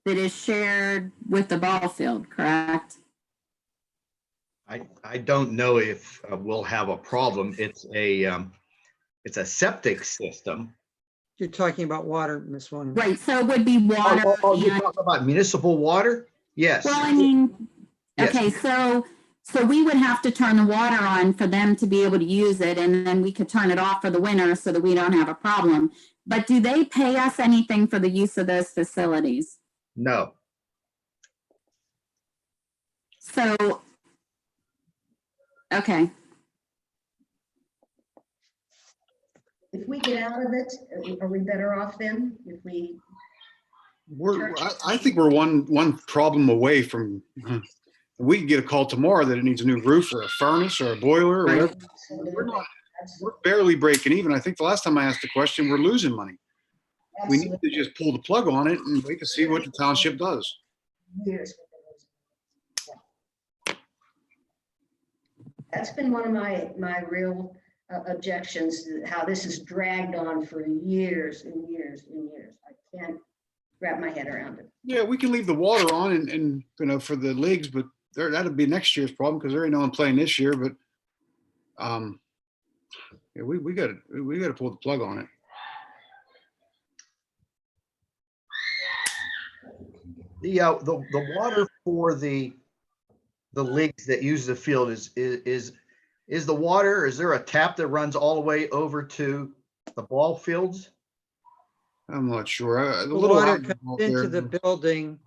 E: that is shared with the ball field, correct?
G: I don't know if we'll have a problem. It's a septic system.
B: You're talking about water, Ms. Williams.
E: Right, so it would be water
G: You're
E: and,
G: talking about municipal water? Yes.
E: well, I mean,
G: Yes.
E: okay, so we would have to turn the water on for them to be able to use it, and then we could turn it off for the winter so that we don't have a problem. But do they pay us anything for the use of those facilities?
G: No.
E: So, okay,
H: If we get out of it, are we better off then? If we,
K: I think we're one problem away from, we can get a call tomorrow that it needs a new roof or a furnace or a boiler or whatever. We're barely breaking even. I think the last time I asked the question, we're losing money. We need to just pull the plug on it and wait to see what the township does.
H: years. That's been one of my real objections, how this has dragged on for years and years and years. I can't wrap my head around it.
K: Yeah, we can leave the water on and for the leagues, but that'll be next year's problem because there ain't no one playing this year. But yeah, we got to pull the plug on it.
G: The water for the leagues that use the field is the water, is there a tap that runs all the way over to the ball fields?
K: I'm not sure.
B: The water comes into the building.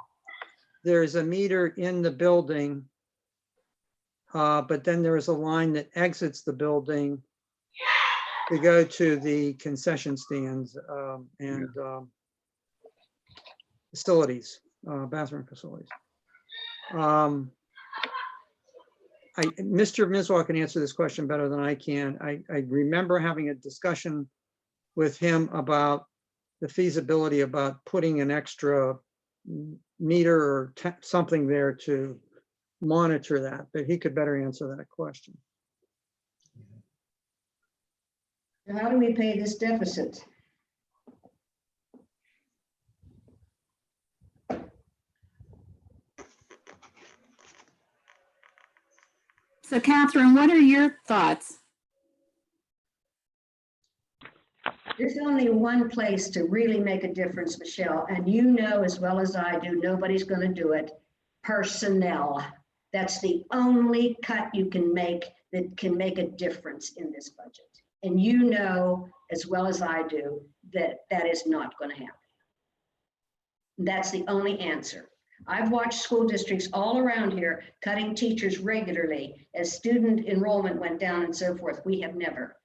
B: There's a meter in the building. But then there is a line that exits the building to go to the concession stands and facilities, bathroom facilities. Mr. Miswell can answer this question better than I can. I remember having a discussion with him about the feasibility about putting an extra meter or something there to monitor that, but he could better answer that question.
H: How do we pay this deficit?
E: so Catherine, what are your thoughts?
H: There's only one place to really make a difference, Michelle, and you know as well as I do, nobody's going to do it. Personnel. That's the only cut you can make that can make a difference in this budget. And you know as well as I do that that is not going to happen. That's the only answer. I've watched school districts all around here cutting teachers regularly as student enrollment went down and so forth. We have never.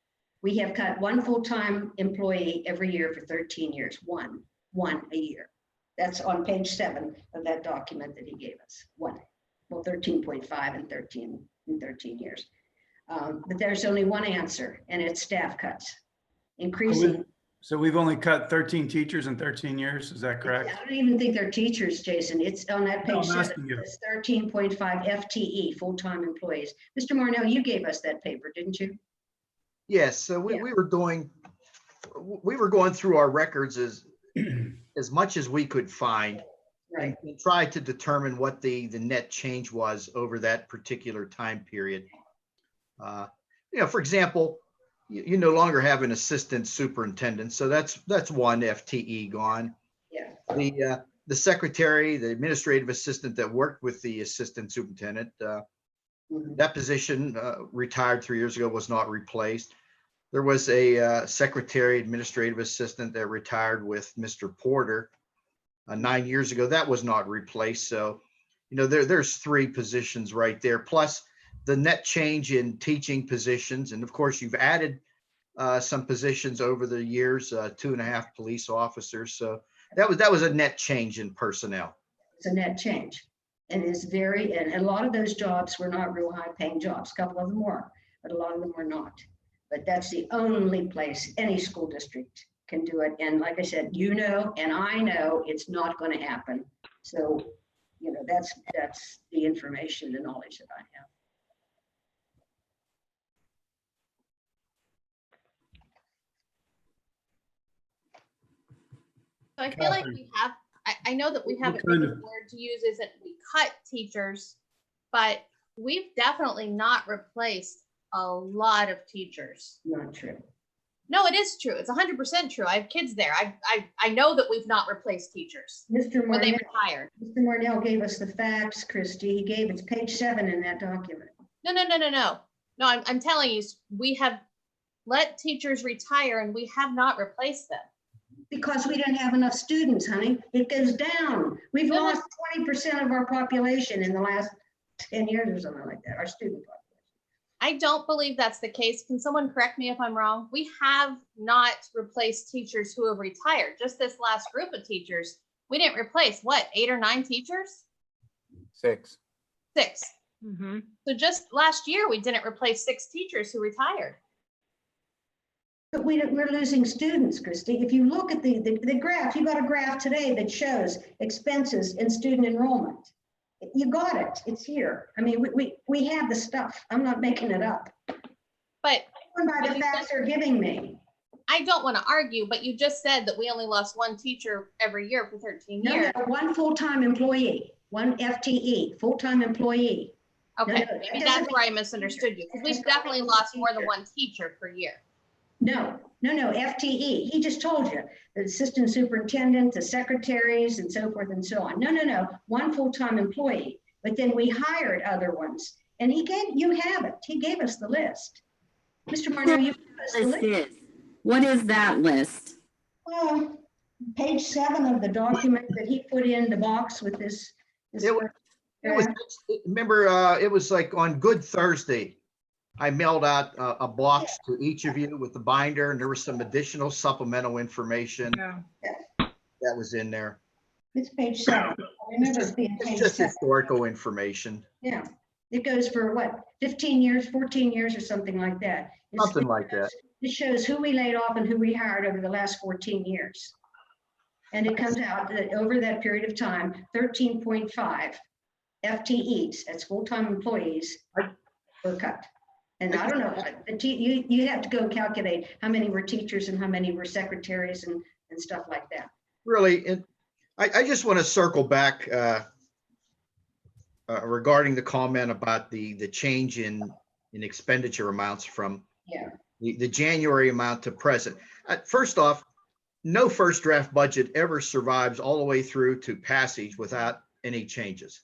H: We have cut one full-time employee every year for 13 years, one a year. That's on page 7 of that document that he gave us, one. Well, 13.5 and 13 years. But there's only one answer, and it's staff cuts. Increasing.
J: So we've only cut 13 teachers in 13 years, is that correct?
H: I don't even think they're teachers, Jason. It's on that
J: No,
H: page
J: I'm
H: 7.
J: asking you.
H: It's 13.5 FTE, full-time employees. Mr. Marnell, you gave us that paper, didn't you?
G: Yes, so we were going through our records as much as we could find.
H: Right.
G: And try to determine what the net change was over that particular time period. For example, you no longer have an assistant superintendent, so that's one FTE gone.
H: Yeah.
G: The secretary, the administrative assistant that worked with the assistant superintendent, that position retired 3 years ago, was not replaced. There was a secretary administrative assistant that retired with Mr. Porter 9 years ago. That was not replaced. So, there's 3 positions right there, plus the net change in teaching positions. And of course, you've added some positions over the years, 2.5 police officers. So that was a net change in personnel.
H: It's a net change. And it's very, and a lot of those jobs were not real high paying jobs. A couple of them were, but a lot of them were not. But that's the only place any school district can do it. And like I said, you know, and I know it's not going to happen. So, you know, that's the information, the knowledge that I have.
I: So I feel like we have, I know that we have a
J: kind of-
I: word to use isn't we cut teachers, but we've definitely not replaced a lot of teachers.
H: Not true.
I: No, it is true. It's 100% true. I have kids there. I know that we've not replaced teachers
H: Mr.
I: when they
H: Marnell,
I: retired.
H: Mr. Marnell gave us the facts, Christy. He gave, it's page 7 in that document.
I: No. No, I'm telling you, we have let teachers retire and we have not replaced them.
H: Because we didn't have enough students, honey. It goes down. We've
I: No, no.
H: lost 20% of our population in the last 10 years or something like that, our student population.
I: I don't believe that's the case. Can someone correct me if I'm wrong? We have not replaced teachers who have retired. Just this last group of teachers, we didn't replace, what, 8 or 9 teachers?
A: 6.
I: 6.
D: Mm-hmm.
I: So just last year, we didn't replace 6 teachers who retired.
H: But we're losing students, Christy. If you look at the graph, you got a graph today that shows expenses in student enrollment. You got it. It's here. I mean, we have the stuff. I'm not making it up.
I: But
H: By the facts they're giving me.
I: I don't want to argue, but you just said that we only lost 1 teacher every year for 13
H: No,
I: years.
H: no, 1 full-time employee, 1 FTE, full-time employee.
I: Okay,
H: no,
I: maybe
H: that
I: that's
H: doesn't
I: where I
H: mean-
I: misunderstood you, because
H: that
I: we've
H: doesn't
I: definitely
H: mean
I: lost more than
H: teacher.
I: 1 teacher per year.
H: No, FTE. He just told you, the assistant superintendent, the secretaries, and so forth and so on. No, 1 full-time employee. But then we hired other ones. And you have it. He gave us the list. Mr. Marnell, you gave us the
E: List
H: list.
E: is, what is that list?
H: Page 7 of the document that he put in the box with this.
G: It was, remember, it was like on Good Thursday. I mailed out a box to each of you with the binder, and there was some additional supplemental information
D: Yeah.
G: that was in there.
H: It's page 7. I remember it being
G: It's
H: page
G: just
H: 7.
G: historical information,
H: Yeah, it goes for what, 15 years, 14 years or something like that.
G: something like that.
H: It shows who we laid off and who we hired over the last 14 years. And it comes out that over that period of time, 13.5 FTEs, that's full-time employees, were cut. And I don't know, you have to go calculate how many were teachers and how many were secretaries and stuff like that.
G: Really, and I just want to circle back regarding the comment about the change in expenditure amounts from
H: Yeah.
G: the January amount to present. First off, no first draft budget ever survives all the way through to passage without any changes.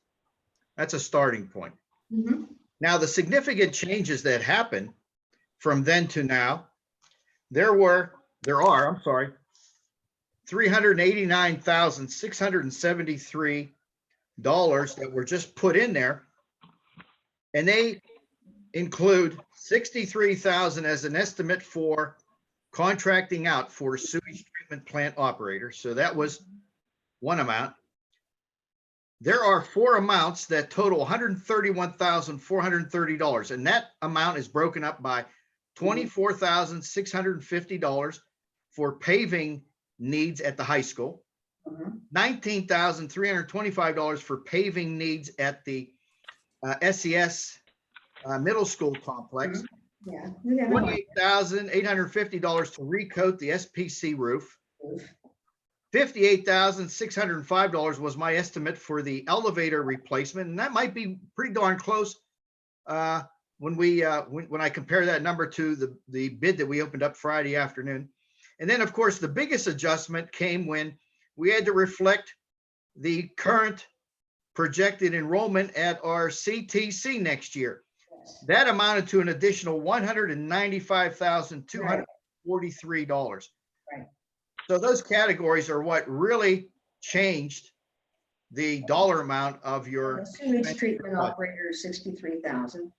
G: That's a starting point.
H: Mm-hmm.
G: Now, the significant changes that happened from then to now, there are $389,673 that were just put in there. And they include $63,000 as an estimate for contracting out for sewage treatment plant operators. So that was one amount. There are 4 amounts that total $131,430, and that amount is broken up by $24,650 for paving needs at the high school, $19,325 for paving needs at the SES middle school complex,
H: Yeah.
G: $28,850 to recoat the SPC roof. $58,605 was my estimate for the elevator replacement, and that might be pretty darn close when I compare that number to the bid that we opened up Friday afternoon. And then, of course, the biggest adjustment came when we had to reflect the current projected enrollment at our CTC next year. That amounted to an additional $195,243.
H: Right.
G: So those categories are what really changed the dollar amount of your
H: Sewage treatment operator, 63,000.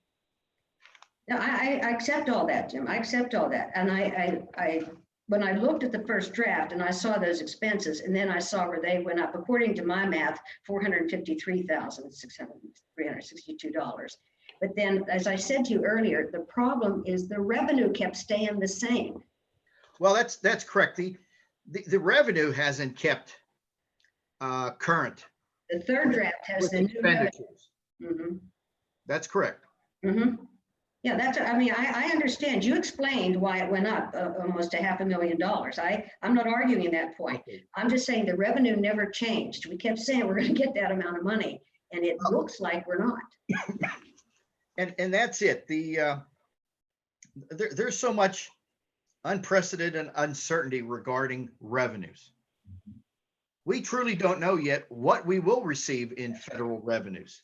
H: Now, I accept all that, Jim. I accept all that. And I when I looked at the first draft and I saw those expenses, and then I saw where they went up, according to my math, $453,362. But then, as I said to you earlier, the problem is the revenue kept staying the same.
G: Well, that's correct. The revenue hasn't kept current.
H: The third draft has
G: with
H: the new revenue.
G: expenditures.
H: Mhm,
G: That's correct.
H: mhm. Yeah, that's, I mean, I understand. You explained why it went up almost $500,000. I'm not arguing that point.
G: Okay.
H: I'm just saying the revenue never changed. We kept saying we're going to get that amount of money, and it looks like we're not.
G: And that's it. There's so much unprecedented uncertainty regarding revenues. We truly don't know yet what we will receive in federal revenues.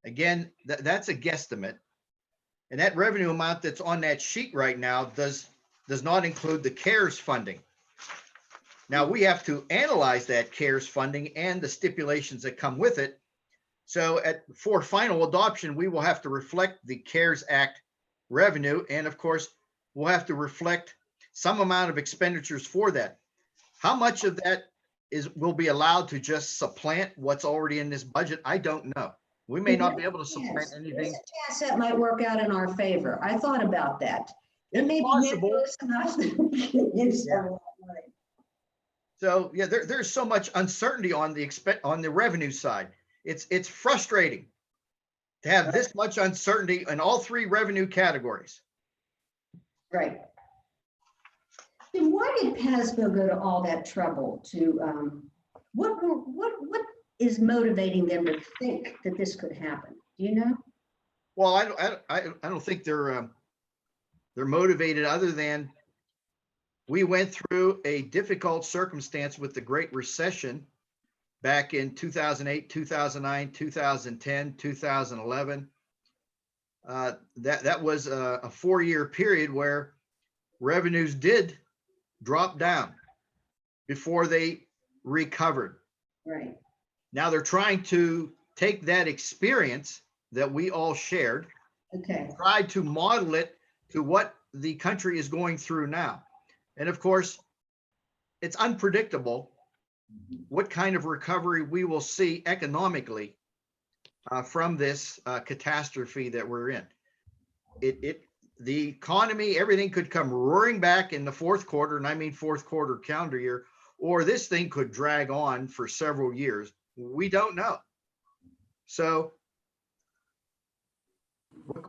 G: Again, that's a guesstimate. And that revenue amount that's on that sheet right now does not include the CARES funding. Now we have to analyze that CARES funding and the stipulations that come with it. So for final adoption, we will have to reflect the CARES Act revenue. And of course, we'll have to reflect some amount of expenditures for that. How much of that will be allowed to just supplant what's already in this budget? I don't know. We may not be able to supplant anything.
H: There's a chance that might work out in our favor. I thought about that. It
G: It's
H: may be
G: possible.
H: nebulous enough that we can use some of that money.
G: So yeah, there's so much uncertainty on the revenue side. It's frustrating to have this much uncertainty in all three revenue categories.
H: Right. Then why did Pasco go to all that trouble to, what is motivating them to think that this could happen? Do you know?
G: Well, I don't think they're motivated other than we went through a difficult circumstance with the Great Recession back in 2008, 2009, 2010, 2011. That was a 4-year period where revenues did drop down before they recovered.
H: Right.
G: Now they're trying to take that experience that we all shared,
H: Okay.
G: try to model it to what the country is going through now. And of course, it's unpredictable what kind of recovery we will see economically from this catastrophe that we're in. The economy, everything could come roaring back in the fourth quarter, and I mean fourth quarter calendar year, or this thing could drag on for several years. We don't know. So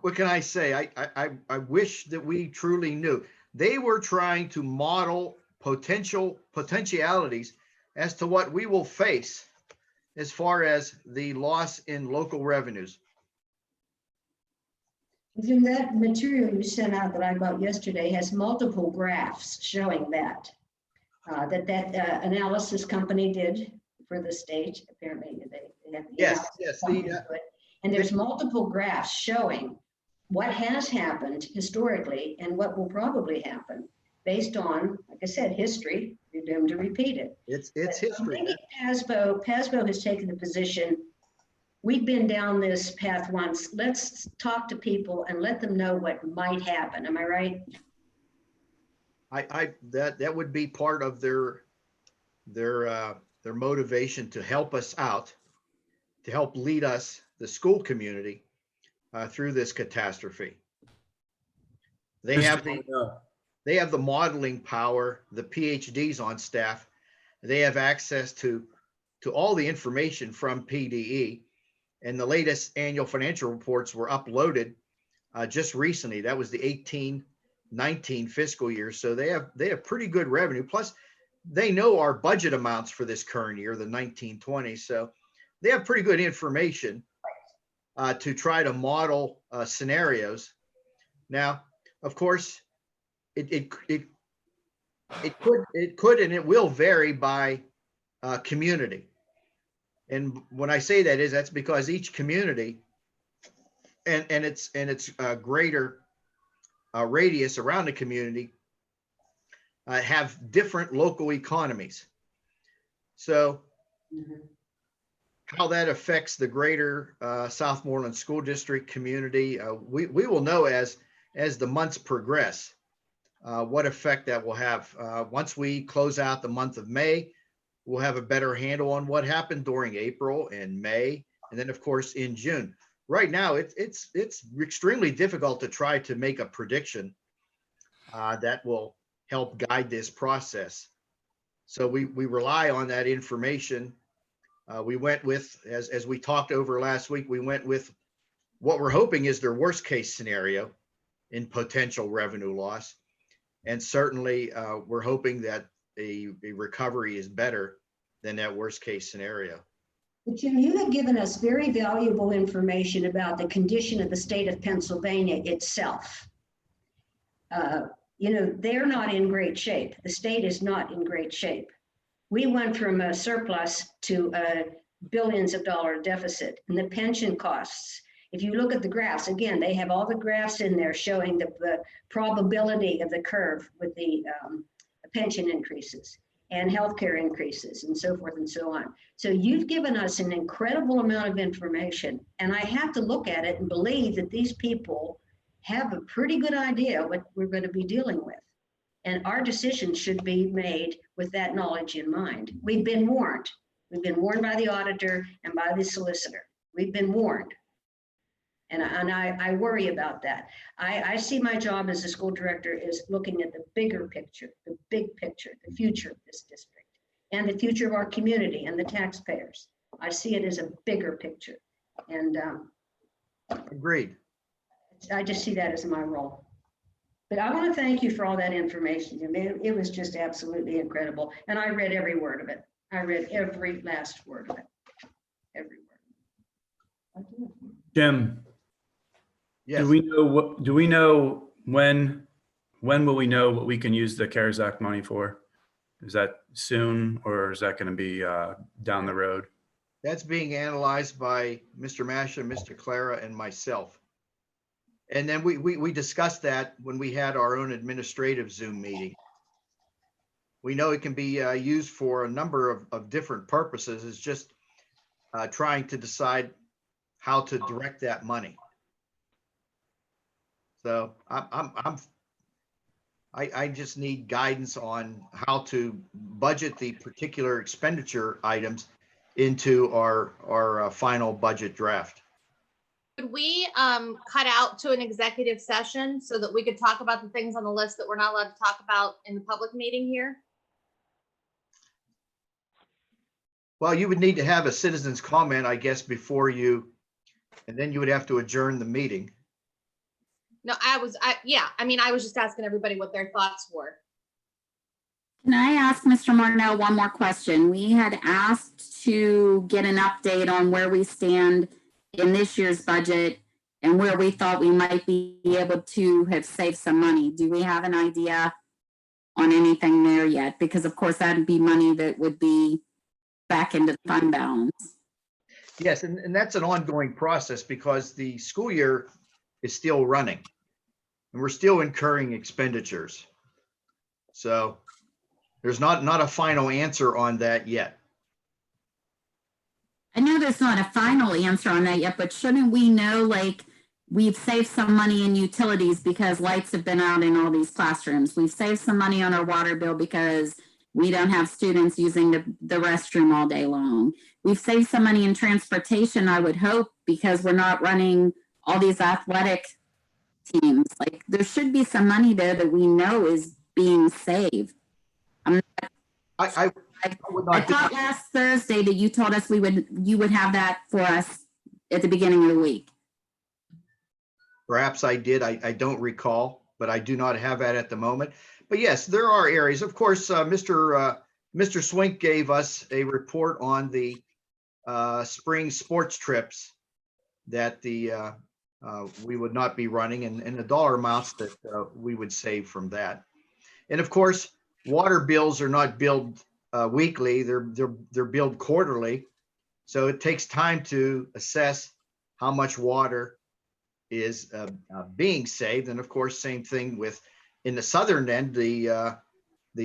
G: what can I say? I wish that we truly knew. They were trying to model potentialities as to what we will face as far as the loss in local revenues.
H: Then that material you sent out that I got yesterday has multiple graphs showing that analysis company did for the state. Apparently they have the
G: Yes.
H: and there's multiple graphs showing what has happened historically and what will probably happen based on, like I said, history. You're doomed to repeat it.
G: It's history.
H: Maybe PASBO has taken the position, we've been down this path once. Let's talk to people and let them know what might happen. Am I right?
G: That would be part of their motivation to help us out, to help lead us, the school community, through this catastrophe. They have the modeling power, the PhDs on staff. They have access to all the information from PDE, and the latest annual financial reports were uploaded just recently. That was the 18-19 fiscal year. So they have pretty good revenue. Plus, they know our budget amounts for this current year, the 19-20. So they have pretty good information to try to model scenarios. Now, of course, it could and it will vary by community. And when I say that's because each community and its greater radius around the community have different local economies. So how that affects the greater Southmoreland School District community, we will know as the months progress. what effect that will have. Once we close out the month of May, we'll have a better handle on what happened during April and May, and then of course in June. Right now, it's extremely difficult to try to make a prediction that will help guide this process. So we rely on that information. We went with, as we talked over last week, we went with what we're hoping is their worst case scenario in potential revenue loss. And certainly we're hoping that a recovery is better than that worst case scenario.
H: But Jim, you have given us very valuable information about the condition of the state of Pennsylvania itself. You know, they're not in great shape. The state is not in great shape. We went from a surplus to billions of dollar deficit, and the pension costs. If you look at the graphs, again, they have all the graphs in there showing the probability of the curve with the pension increases and healthcare increases and so forth and so on. So you've given us an incredible amount of information, and I have to look at it and believe that these people have a pretty good idea what we're going to be dealing with. And our decisions should be made with that knowledge in mind. We've been warned. We've been warned by the auditor and by the solicitor. We've been warned. And I worry about that. I see my job as a school director is looking at the bigger picture, the big picture, the future of this district and the future of our community and the taxpayers. I see it as a bigger picture. And
G: Agreed.
H: I just see that as my role. But I want to thank you for all that information. I mean, it was just absolutely incredible. And I read every word of it. I read every last word of it. Every word.
J: Jim,
G: Yes.
J: do we know when will we know what we can use the CARES Act money for? Is that soon, or is that going to be down the road?
G: That's being analyzed by Mr. Masha, Mr. Clara, and myself. And then we discussed that when we had our own administrative Zoom meeting. We know it can be used for a number of different purposes. It's just trying to decide how to direct that money. So I just need guidance on how to budget the particular expenditure items into our final budget draft.
I: Could we cut out to an executive session so that we could talk about the things on the list that we're not allowed to talk about in the public meeting here?
G: Well, you would need to have a citizen's comment, I guess, before you, and then you would have to adjourn the meeting.
I: No, I was just asking everybody what their thoughts were.
E: Can I ask Mr. Marnell one more question? We had asked to get an update on where we stand in this year's budget and where we thought we might be able to have saved some money. Do we have an idea on anything there yet? Because of course that'd be money that would be back into the fund balance.
G: Yes, and that's an ongoing process because the school year is still running and we're still incurring expenditures. So there's not a final answer on that yet.
E: I know there's not a final answer on that yet, but shouldn't we know, like, we've saved some money in utilities because lights have been out in all these classrooms. We've saved some money on our water bill because we don't have students using the restroom all day long. We've saved some money in transportation, I would hope, because we're not running all these athletic teams. Like, there should be some money there that we know is being saved.
G: I
E: thought last Thursday that you told us you would have that for us at the beginning of the week.
G: Perhaps I did. I don't recall, but I do not have that at the moment. But yes, there are areas. Of course, Mr. Swink gave us a report on the spring sports trips that we would not be running and the dollar amounts that we would save from that. And of course, water bills are not billed weekly, they're billed quarterly. So it takes time to assess how much water is being saved. And of course, same thing with in the southern end, the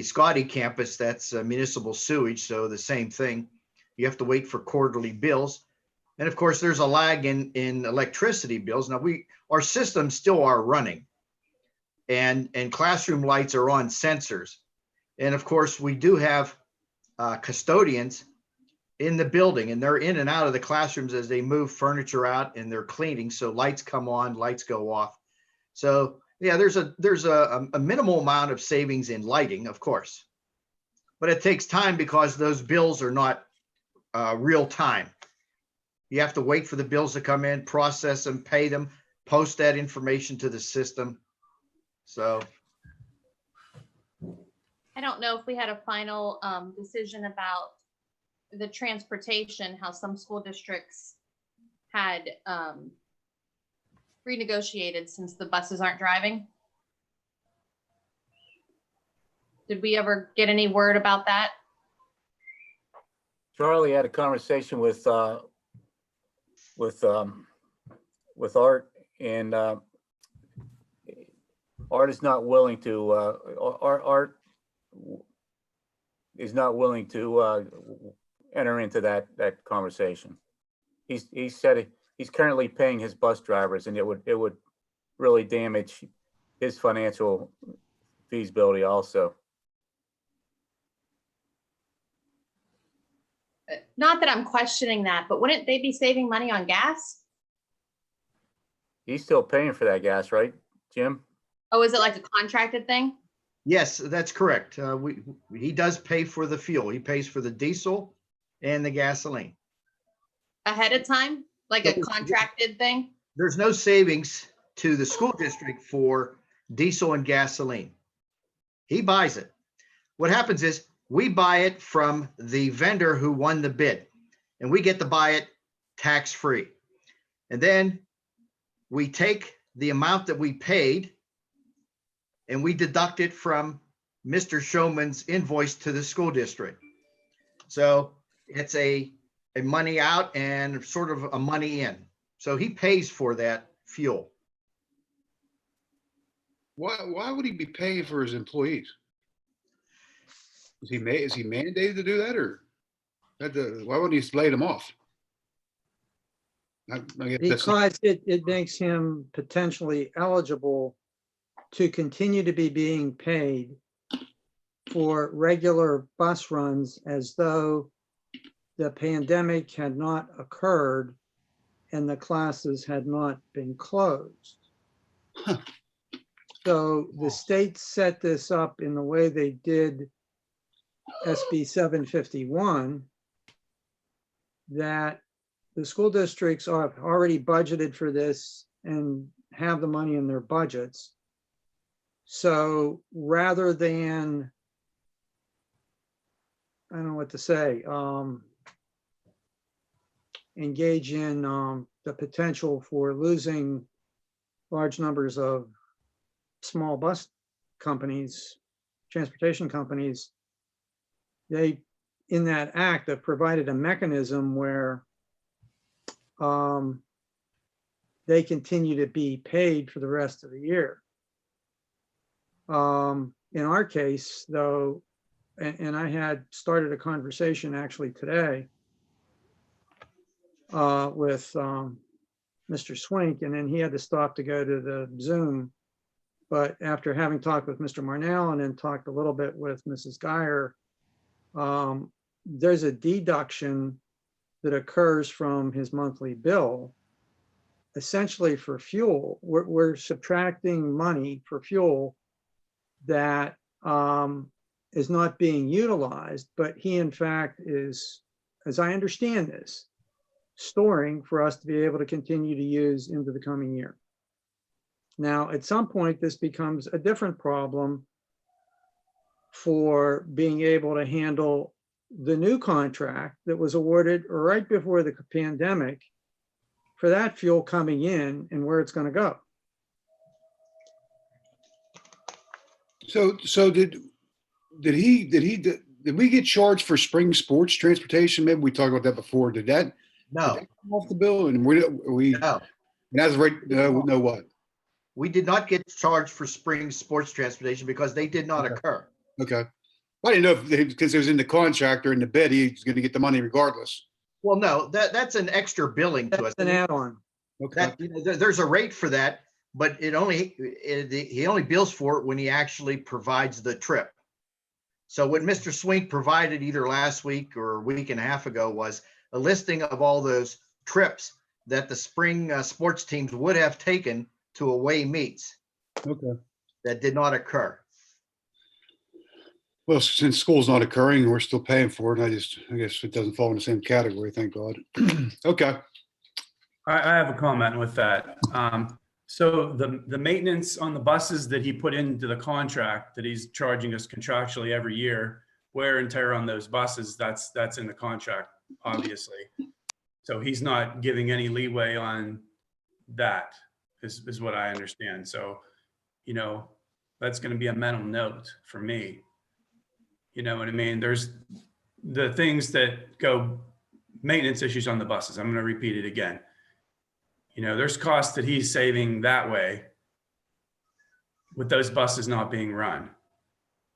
G: Scotty campus, that's municipal sewage. So the same thing, you have to wait for quarterly bills. And of course, there's a lag in electricity bills. Now our systems still are running. and classroom lights are on sensors. And of course, we do have custodians in the building, and they're in and out of the classrooms as they move furniture out and they're cleaning. So lights come on, lights go off. So yeah, there's a minimal amount of savings in lighting, of course, but it takes time because those bills are not real time. You have to wait for the bills to come in, process them, pay them, post that information to the system. So
I: I don't know if we had a final decision about the transportation, how some school districts had renegotiated since the buses aren't driving. Did we ever get any word about that?
A: Charlie had a conversation with Art, and Art is not willing to Art is not willing to enter into that conversation. He said he's currently paying his bus drivers, and it would really damage his financial feasibility also.
I: Not that I'm questioning that, but wouldn't they be saving money on gas?
A: He's still paying for that gas, right, Jim?
I: Oh, is it like a contracted thing?
G: yes, that's correct. He does pay for the fuel. He pays for the diesel and the gasoline.
I: Ahead of time, like a contracted thing?
G: There's no savings to the school district for diesel and gasoline. He buys it. What happens is we buy it from the vendor who won the bid, and we get to buy it tax-free. And then we take the amount that we paid and we deduct it from Mr. Showman's invoice to the school district. So it's a money out and sort of a money in. So he pays for that fuel.
K: Why would he be paying for his employees? Is he mandated to do that, or why wouldn't he just lay them off? I guess
B: Because it makes him potentially eligible to continue to be being paid for regular bus runs as though the pandemic had not occurred and the classes had not been closed.
K: Huh.
B: So the state set this up in the way they did SB 751, that the school districts are already budgeted for this and have the money in their budgets. So rather than, I don't know what to say, engage in the potential for losing large numbers of small bus companies, transportation companies, they, in that act, have provided a mechanism where they continue to be paid for the rest of the year. In our case, though, and I had started a conversation actually today with Mr. Swink, and then he had to stop to go to the Zoom. But after having talked with Mr. Marnell and then talked a little bit with Mrs. Geyer, there's a deduction that occurs from his monthly bill, essentially for fuel. We're subtracting money for fuel that is not being utilized, but he in fact is, as I understand this, storing for us to be able to continue to use into the coming year. Now, at some point, this becomes a different problem for being able to handle the new contract that was awarded right before the pandemic for that fuel coming in and where it's going to go.
K: So did we get charged for spring sports transportation? Maybe we talked about that before. Did that
G: No,
K: come off the bill? And we
G: no,
K: and that's right. No, what?
G: we did not get charged for spring sports transportation because they did not occur.
K: Okay. I didn't know if because it was in the contract or in the bid, he's going to get the money regardless.
G: Well, no, that's an extra billing to us.
B: That's an add-on.
K: Okay.
G: That, there's a rate for that, but he only bills for it when he actually provides the trip. So what Mr. Swink provided either last week or a week and a half ago was a listing of all those trips that the spring sports teams would have taken to away meets
K: Okay.
G: that did not occur.
K: Well, since school's not occurring, we're still paying for it. I guess it doesn't fall in the same category, thank God. Okay.
J: I have a comment with that. So the maintenance on the buses that he put into the contract that he's charging us contractually every year, wear and tear on those buses, that's in the contract, obviously. So he's not giving any leeway on that, is what I understand. So, that's going to be a mental note for me. You know what I mean? There's the things that go maintenance issues on the buses. I'm going to repeat it again. There's costs that he's saving that way with those buses not being run.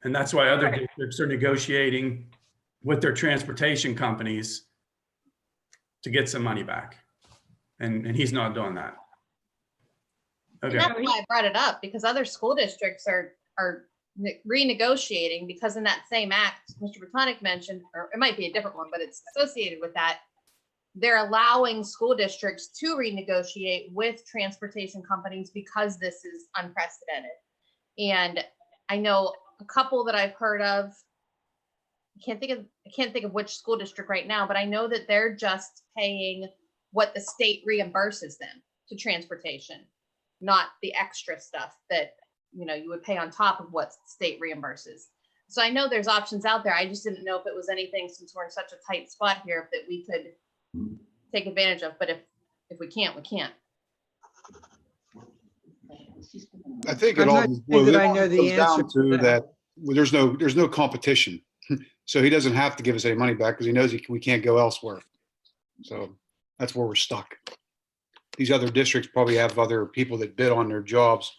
J: And that's why other districts are negotiating with their transportation companies to get some money back. And he's not doing that.
I: And
J: Okay.
I: that's why I brought it up, because other school districts are renegotiating, because in that same act, Mr. Botonic mentioned, or it might be a different one, but it's associated with that. They're allowing school districts to renegotiate with transportation companies because this is unprecedented. And I know a couple that I've heard of, I can't think of which school district right now, but I know that they're just paying what the state reimburses them to transportation, not the extra stuff that, you would pay on top of what state reimburses. So I know there's options out there. I just didn't know if it was anything, since we're in such a tight spot here, that we could take advantage of. But if we can't, we can't.
K: I think
B: I'm
K: it all
B: not saying that I know the
K: comes down
B: answer to
K: to
B: that.
K: that there's no competition. So he doesn't have to give us any money back because he knows we can't go elsewhere. So that's where we're stuck. These other districts probably have other people that bid on their jobs.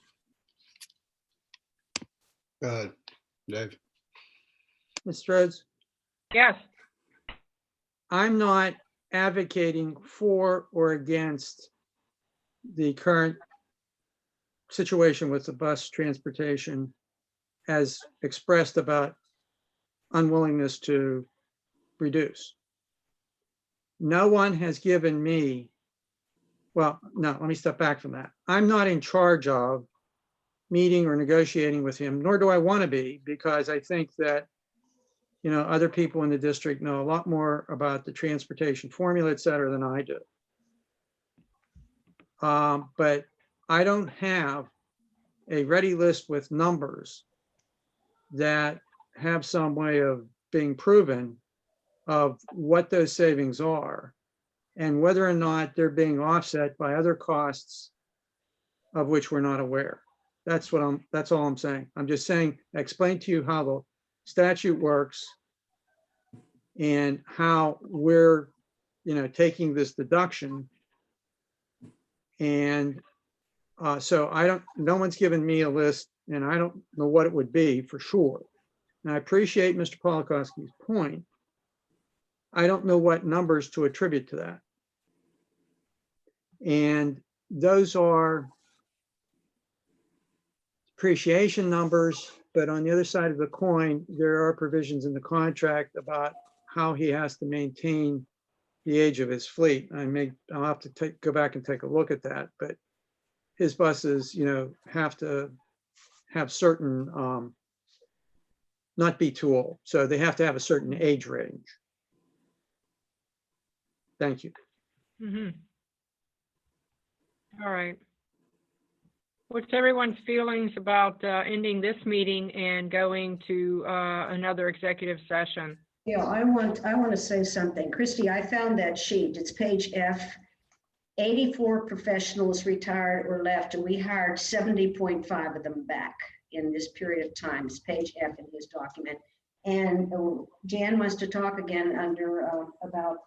K: Dave.
B: Ms. Rhodes,
D: Yes,
B: I'm not advocating for or against the current situation with the bus transportation as expressed about unwillingness to reduce. No one has given me, well, no, let me step back from that. I'm not in charge of meeting or negotiating with him, nor do I want to be, because I think that, other people in the district know a lot more about the transportation formula, et cetera, than I do. But I don't have a ready list with numbers that have some way of being proven of what those savings are and whether or not they're being offset by other costs of which we're not aware. That's all I'm saying. I'm just saying, I explained to you how the statute works and how we're, taking this deduction. And so no one's given me a list, and I don't know what it would be for sure. And I appreciate Mr. Polakowski's point. I don't know what numbers to attribute to that. And those are depreciation numbers, but on the other side of the coin, there are provisions in the contract about how he has to maintain the age of his fleet. I'll have to go back and take a look at that, but his buses, have to have certain, not be too old. So they have to have a certain age range. Thank you.
D: mm-hmm. All right. What's everyone's feelings about ending this meeting and going to another executive session?
H: Yeah, I want to say something. Christy, I found that sheet. It's page F. 84 professionals retired or left, and we hired 70.5 of them back in this period of time. It's page F in his document. And Jan wants to talk again about.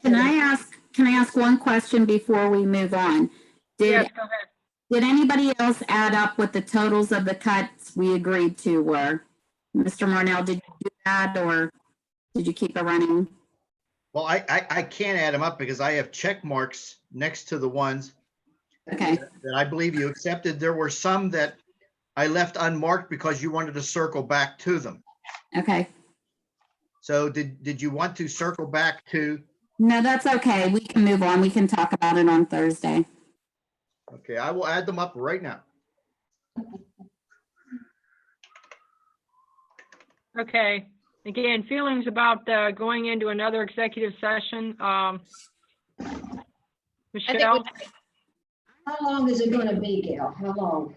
E: Can I ask one question before we move on?
D: Yes, go ahead.
E: Did anybody else add up what the totals of the cuts we agreed to were? Mr. Marnell, did you do that, or did you keep a running?
G: Well, I can't add them up because I have check marks next to the ones
E: Okay,
G: that I believe you accepted. There were some that I left unmarked because you wanted to circle back to them.
E: okay.
G: So did you want to circle back to?
E: No, that's okay. We can move on. We can talk about it on Thursday.
G: Okay, I will add them up right now.
D: Okay, again, feelings about going into another executive session.
I: I think
D: Michelle,
H: How long is it gonna be, Gail? How long?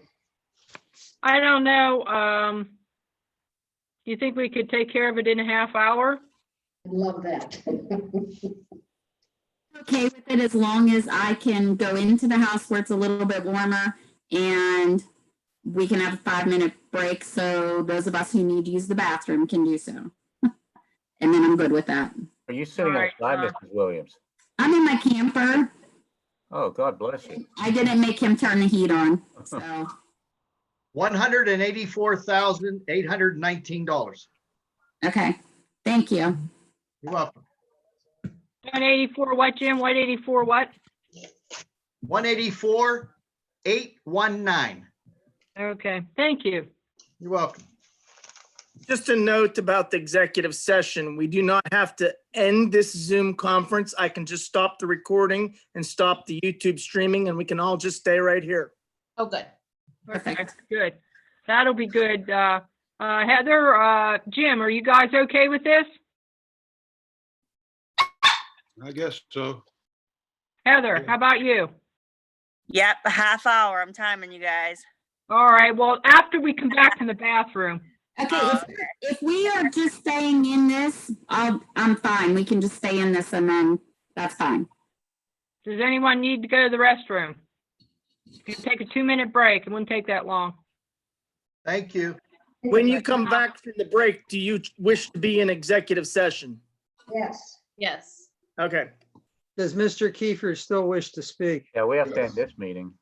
D: I don't know. Do you think we could take care of it in a half hour?
H: I'd love that.
E: Okay with it as long as I can go into the house where it's a little bit warmer and we can have a 5-minute break. So those of us who need to use the bathroom can do so. And then I'm good with that.
A: Are you sitting
D: All right,
A: outside, Mrs. Williams?
E: I'm in my camper.
A: Oh, God bless you.
E: I didn't make him turn the heat on. So,
G: $184,819.
E: okay. Thank you.
G: You're welcome.
D: 184 what, Jim? 184 what?
G: 184,819.
D: Okay, thank you.
G: You're welcome.
M: Just a note about the executive session. We do not have to end this Zoom conference. I can just stop the recording and stop the YouTube streaming, and we can all just stay right here.
I: Oh, good.
D: Okay, good. That'll be good. Heather, Jim, are you guys okay with this?
K: I guess so.
D: Heather, how about you?
L: Yep, a half hour. I'm timing you guys.
D: All right, well, after we come back from the bathroom.
E: Okay, if we are just staying in this, I'm fine. We can just stay in this and then that's fine.
D: Does anyone need to go to the restroom? You can take a 2-minute break. It wouldn't take that long.
G: Thank you.
M: When you come back from the break, do you wish to be in executive session?
H: Yes.
I: Yes.
M: Okay.
B: Does Mr. Keefer still wish to speak?
A: Yeah, we have to end this meeting.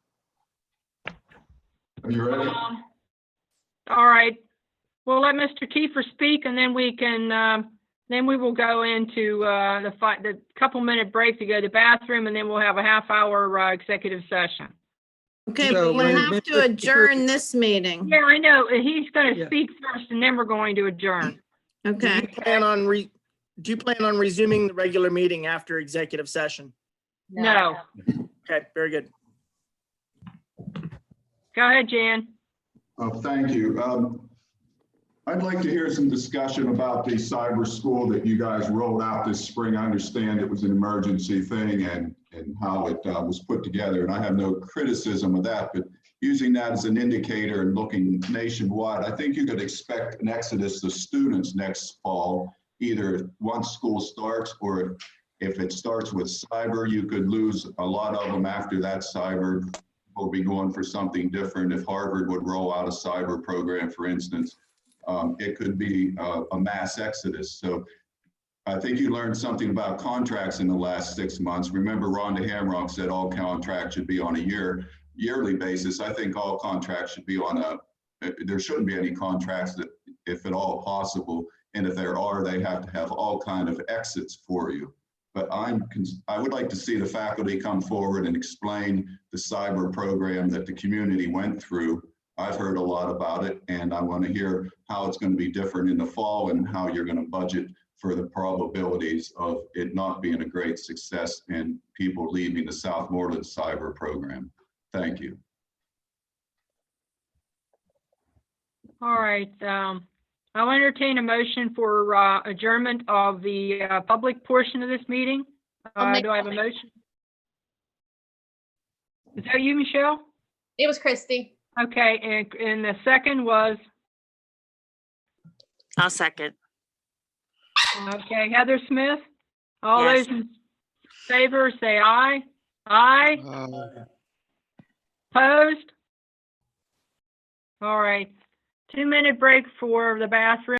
F: Are you ready?
D: All right. We'll let Mr. Keefer speak and then we can, then we will go into the couple-minute break to go to the bathroom and then we'll have a half-hour executive session.
C: Okay,
B: So
C: but we
B: when
C: have
B: Mr.
C: to
B: Keefer-
C: adjourn this meeting.
D: Yeah, I know. He's going to
B: Yeah.
D: speak first and then we're going to adjourn.
C: Okay.
M: Do you plan on resuming the regular meeting after executive session?
D: No.
M: Okay, very good.
D: Go ahead, Jan.
F: Thank you. I'd like to hear some discussion about the cyber school that you guys rolled out this spring. I understand it was an emergency thing and how it was put together. And I have no criticism of that, but using that as an indicator and looking nationwide, I think you could expect an exodus of students next fall, either once school starts or if it starts with cyber, you could lose a lot of them after that. Cyber will be going for something different. If Harvard would roll out a cyber program, for instance, it could be a mass exodus. So I think you learned something about contracts in the last 6 months. Remember, Rhonda Hamrock said all contracts should be on a yearly basis. I think all contracts should be on there shouldn't be any contracts that, if at all possible, and if there are, they have to have all kind of exits for you. But I would like to see the faculty come forward and explain the cyber program that the community went through. I've heard a lot about it, and I want to hear how it's going to be different in the fall and how you're going to budget for the probabilities of it not being a great success and people leaving the Southmoreland cyber program. Thank you.
D: All right. I'll entertain a motion for adjournment of the public portion of this meeting. Do I have a motion? Is that you, Michelle?
I: It was Christy.
D: Okay, and the second was,
L: I'll second.
D: okay, Heather Smith. All
L: Yes.
D: those in favor, say aye. Aye. Opposed? All right. 2-minute break for the bathroom.